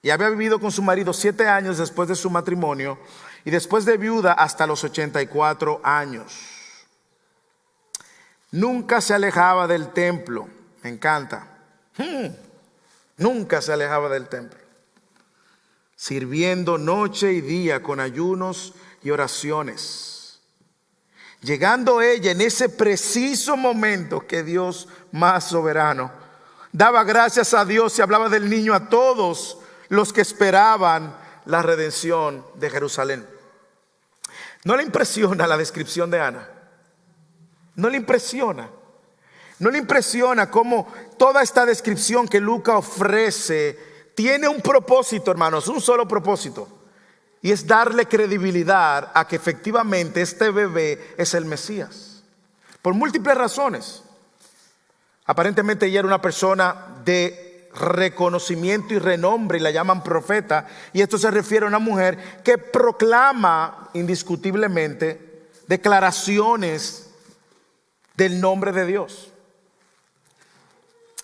y había vivido con su marido 7 años después de su matrimonio, y después de viuda hasta los 84 años. Nunca se alejaba del templo. Me encanta. Nunca se alejaba del templo, sirviendo noche y día con ayunos y oraciones. Llegando ella en ese preciso momento que Dios más soberano daba gracias a Dios y hablaba del niño a todos los que esperaban la redención de Jerusalén. ¿No le impresiona la descripción de Ana? ¿No le impresiona? ¿No le impresiona cómo toda esta descripción que Lucas ofrece tiene un propósito, hermanos? Un solo propósito. Y es darle credibilidad a que efectivamente este bebé es el Mesías. Por múltiples razones. Aparentemente ella era una persona de reconocimiento y renombre y la llaman profeta. Y esto se refiere a una mujer que proclama indiscutiblemente declaraciones del nombre de Dios.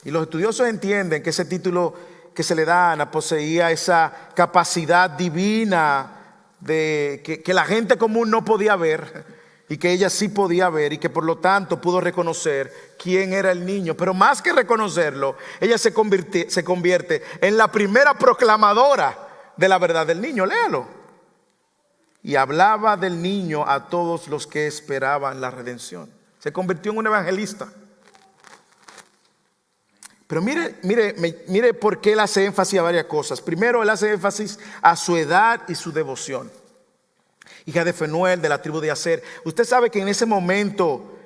Y los estudiosos entienden que ese título que se le da a Ana poseía esa capacidad divina de que la gente común no podía ver y que ella sí podía ver, y que por lo tanto pudo reconocer quién era el niño. Pero más que reconocerlo, ella se convierte en la primera proclamadora de la verdad del niño. Léalo. Y hablaba del niño a todos los que esperaban la redención. Se convirtió en un evangelista. Pero mire por qué él hace énfasis a varias cosas. Primero, él hace énfasis a su edad y su devoción. Hija de Fenuel, de la tribu de Aser. Usted sabe que en ese momento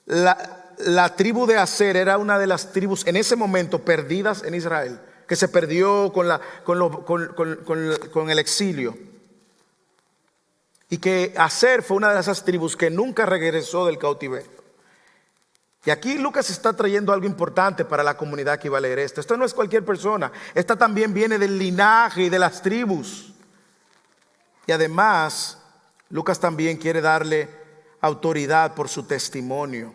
la tribu de Aser era una de las tribus en ese momento perdidas en Israel, que se perdió con el exilio. Y que Aser fue una de esas tribus que nunca regresó del cautiverio. Y aquí Lucas está trayendo algo importante para la comunidad que iba a leer esto. Esto no es cualquier persona. Esta también viene del linaje y de las tribus. Y además, Lucas también quiere darle autoridad por su testimonio.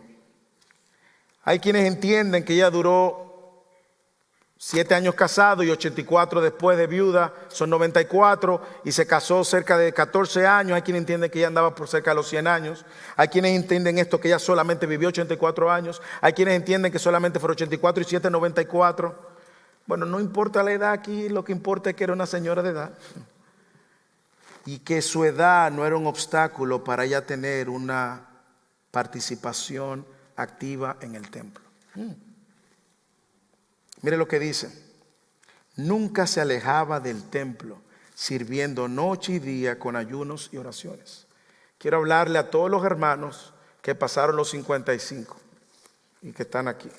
Hay quienes entienden que ella duró 7 años casado y 84 después de viuda, son 94, y se casó cerca de 14 años. Hay quienes entienden que ella andaba por cerca de los 100 años. Hay quienes entienden esto, que ella solamente vivió 84 años. Hay quienes entienden que solamente fueron 84 y 7, 94. Bueno, no importa la edad aquí, lo que importa es que era una señora de edad. Y que su edad no era un obstáculo para ella tener una participación activa en el templo. Mire lo que dice. Nunca se alejaba del templo, sirviendo noche y día con ayunos y oraciones. Quiero hablarle a todos los hermanos que pasaron los 55 y que están aquí.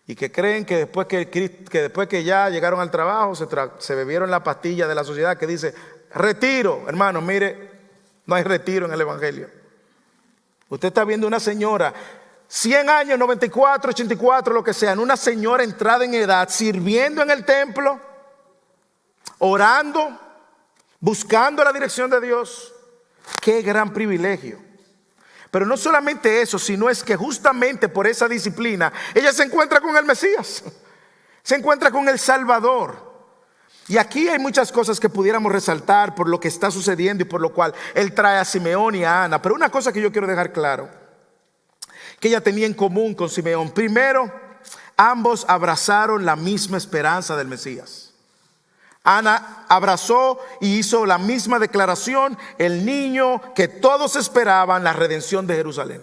Y que creen que después que ya llegaron al trabajo, se bebieron la pastilla de la sociedad que dice retiro. Hermano, mire, no hay retiro en el evangelio. Usted está viendo una señora 100 años, 94, 84, lo que sea, una señora entrada en edad, sirviendo en el templo, orando, buscando la dirección de Dios. Qué gran privilegio. Pero no solamente eso, sino es que justamente por esa disciplina ella se encuentra con el Mesías, se encuentra con el Salvador. Y aquí hay muchas cosas que pudiéramos resaltar por lo que está sucediendo y por lo cual él trae a Simeón y a Ana. Pero una cosa que yo quiero dejar claro, que ella tenía en común con Simeón. Primero, ambos abrazaron la misma esperanza del Mesías. Ana abrazó y hizo la misma declaración: el niño que todos esperaban, la redención de Jerusalén.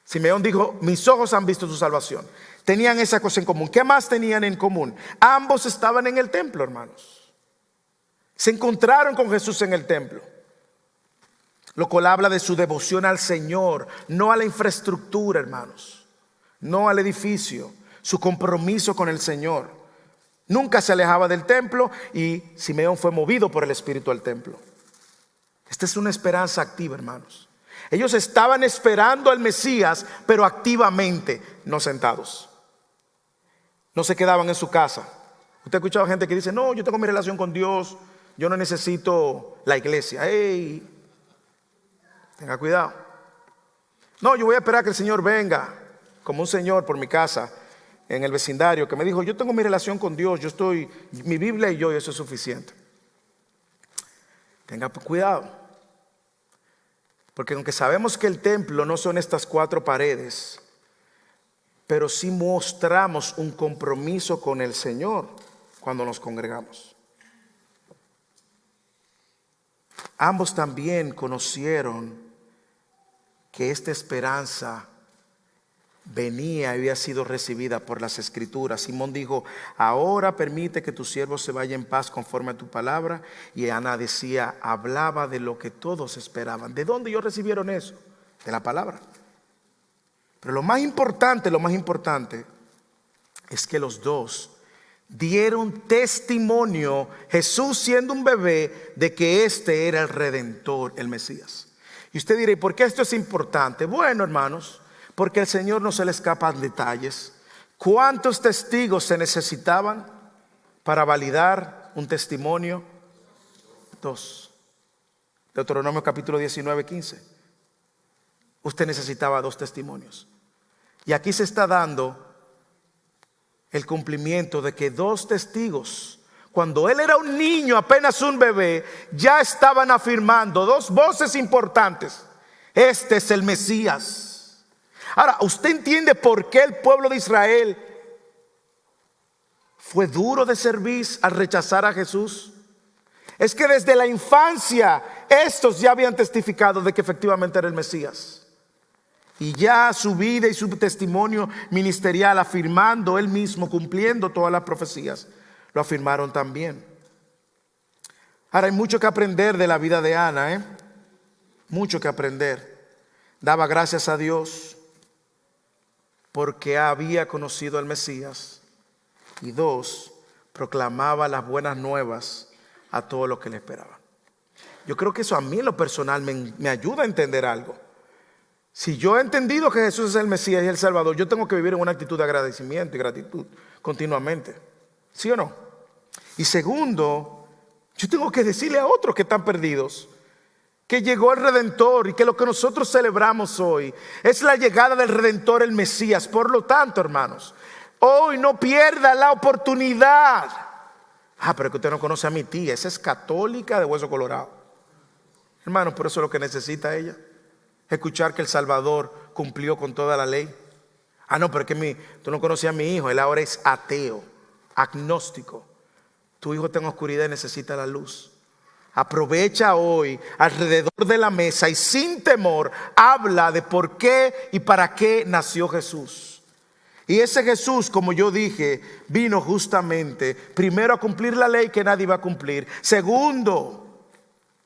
Simeón dijo: mis ojos han visto su salvación. Tenían esa cosa en común. ¿Qué más tenían en común? Ambos estaban en el templo, hermanos. Se encontraron con Jesús en el templo. Lo cual habla de su devoción al Señor, no a la infraestructura, hermanos, no al edificio, su compromiso con el Señor. Nunca se alejaba del templo y Simeón fue movido por el Espíritu al templo. Esta es una esperanza activa, hermanos. Ellos estaban esperando al Mesías, pero activamente, no sentados. No se quedaban en su casa. Usted ha escuchado gente que dice: no, yo tengo mi relación con Dios, yo no necesito la iglesia. ¡Ey! Tenga cuidado. No, yo voy a esperar que el Señor venga. Como un señor por mi casa en el vecindario que me dijo: yo tengo mi relación con Dios, mi Biblia y yo, y eso es suficiente. Tenga cuidado. Porque aunque sabemos que el templo no son estas 4 paredes, pero sí mostramos un compromiso con el Señor cuando nos congregamos. Ambos también conocieron que esta esperanza venía y había sido recibida por las Escrituras. Simón dijo: ahora permite que tu siervo se vaya en paz conforme a tu palabra. Y Ana decía, hablaba de lo que todos esperaban. ¿De dónde ellos recibieron eso? De la palabra. Pero lo más importante es que los dos dieron testimonio, Jesús siendo un bebé, de que este era el Redentor, el Mesías. Y usted dirá, ¿y por qué esto es importante? Bueno, hermanos, porque al Señor no se le escapan detalles. ¿Cuántos testigos se necesitaban para validar un testimonio? 2. Deuteronomio capítulo 19, 15. Usted necesitaba 2 testimonios. Y aquí se está dando el cumplimiento de que 2 testigos, cuando él era un niño, apenas un bebé, ya estaban afirmando, 2 voces importantes: este es el Mesías. Ahora, ¿usted entiende por qué el pueblo de Israel fue duro de cerviz al rechazar a Jesús? Es que desde la infancia estos ya habían testificado de que efectivamente era el Mesías. Y ya su vida y su testimonio ministerial, afirmando él mismo, cumpliendo todas las profecías, lo afirmaron también. Ahora hay mucho que aprender de la vida de Ana, mucho que aprender. Daba gracias a Dios porque había conocido al Mesías. Y 2, proclamaba las buenas nuevas a todos los que le esperaban. Yo creo que eso a mí en lo personal me ayuda a entender algo. Si yo he entendido que Jesús es el Mesías y el Salvador, yo tengo que vivir en una actitud de agradecimiento y gratitud continuamente. ¿Sí o no? Y segundo, yo tengo que decirle a otros que están perdidos que llegó el Redentor y que lo que nosotros celebramos hoy es la llegada del Redentor, el Mesías. Por lo tanto, hermanos, hoy no pierda la oportunidad. Pero es que usted no conoce a mi tía, esa es católica de hueso colorado. Hermanos, por eso es lo que necesita ella. Escuchar que el Salvador cumplió con toda la ley. No, pero es que tú no conocías a mi hijo, él ahora es ateo, agnóstico. Tu hijo está en oscuridad y necesita la luz. Aprovecha hoy alrededor de la mesa y sin temor habla de por qué y para qué nació Jesús. Y ese Jesús, como yo dije, vino justamente primero a cumplir la ley que nadie iba a cumplir. Segundo,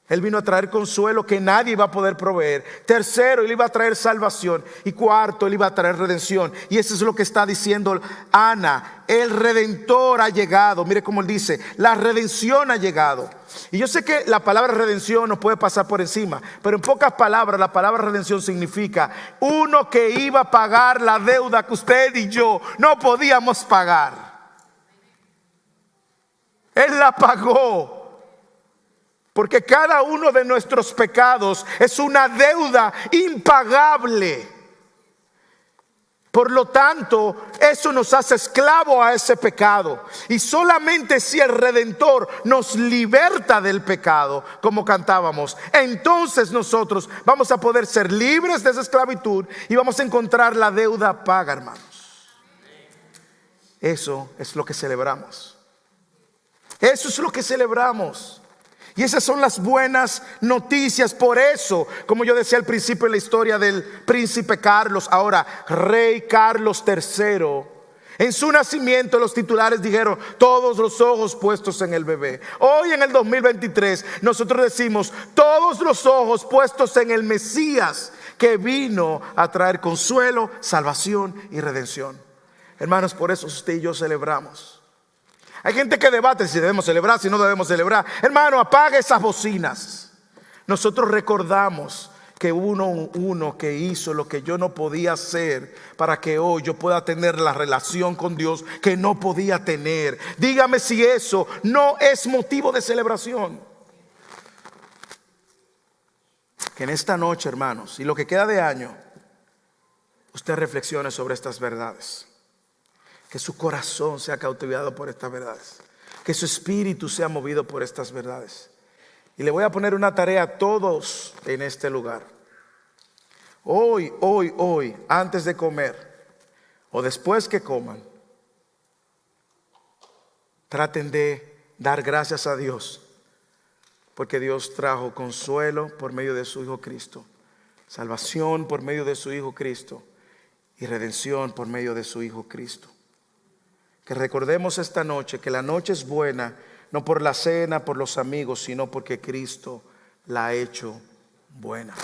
él vino a traer consuelo que nadie iba a poder proveer. Tercero, él iba a traer salvación. Y cuarto, él iba a traer redención. Y eso es lo que está diciendo Ana. El Redentor ha llegado. Mire cómo él dice, la redención ha llegado. Y yo sé que la palabra redención nos puede pasar por encima, pero en pocas palabras la palabra redención significa uno que iba a pagar la deuda que usted y yo no podíamos pagar. Él la pagó. Porque cada uno de nuestros pecados es una deuda impagable. Por lo tanto, eso nos hace esclavos a ese pecado. Y solamente si el Redentor nos liberta del pecado, como cantábamos, entonces nosotros vamos a poder ser libres de esa esclavitud y vamos a encontrar la deuda paga, hermanos. Eso es lo que celebramos. Eso es lo que celebramos. Y esas son las buenas noticias. Por eso, como yo decía al principio en la historia del príncipe Carlos, ahora rey Carlos III, en su nacimiento los titulares dijeron: todos los ojos puestos en el bebé. Hoy en el 2023 nosotros decimos: todos los ojos puestos en el Mesías, que vino a traer consuelo, salvación y redención. Hermanos, por eso usted y yo celebramos. Hay gente que debate si debemos celebrar, si no debemos celebrar. Hermano, apague esas bocinas. Nosotros recordamos que hubo uno que hizo lo que yo no podía hacer para que hoy yo pueda tener la relación con Dios que no podía tener. Dígame si eso no es motivo de celebración. Que en esta noche, hermanos, y lo que queda de año, usted reflexione sobre estas verdades. Que su corazón sea cautivado por estas verdades. Que su espíritu sea movido por estas verdades. Y le voy a poner una tarea a todos en este lugar. Hoy, antes de comer o después que coman, traten de dar gracias a Dios. Porque Dios trajo consuelo por medio de su Hijo Cristo, Salvación por medio de su Hijo Cristo y redención por medio de su Hijo Cristo. Que recordemos esta noche que la noche es buena, no por la cena, por los amigos, sino porque Cristo la ha hecho buena.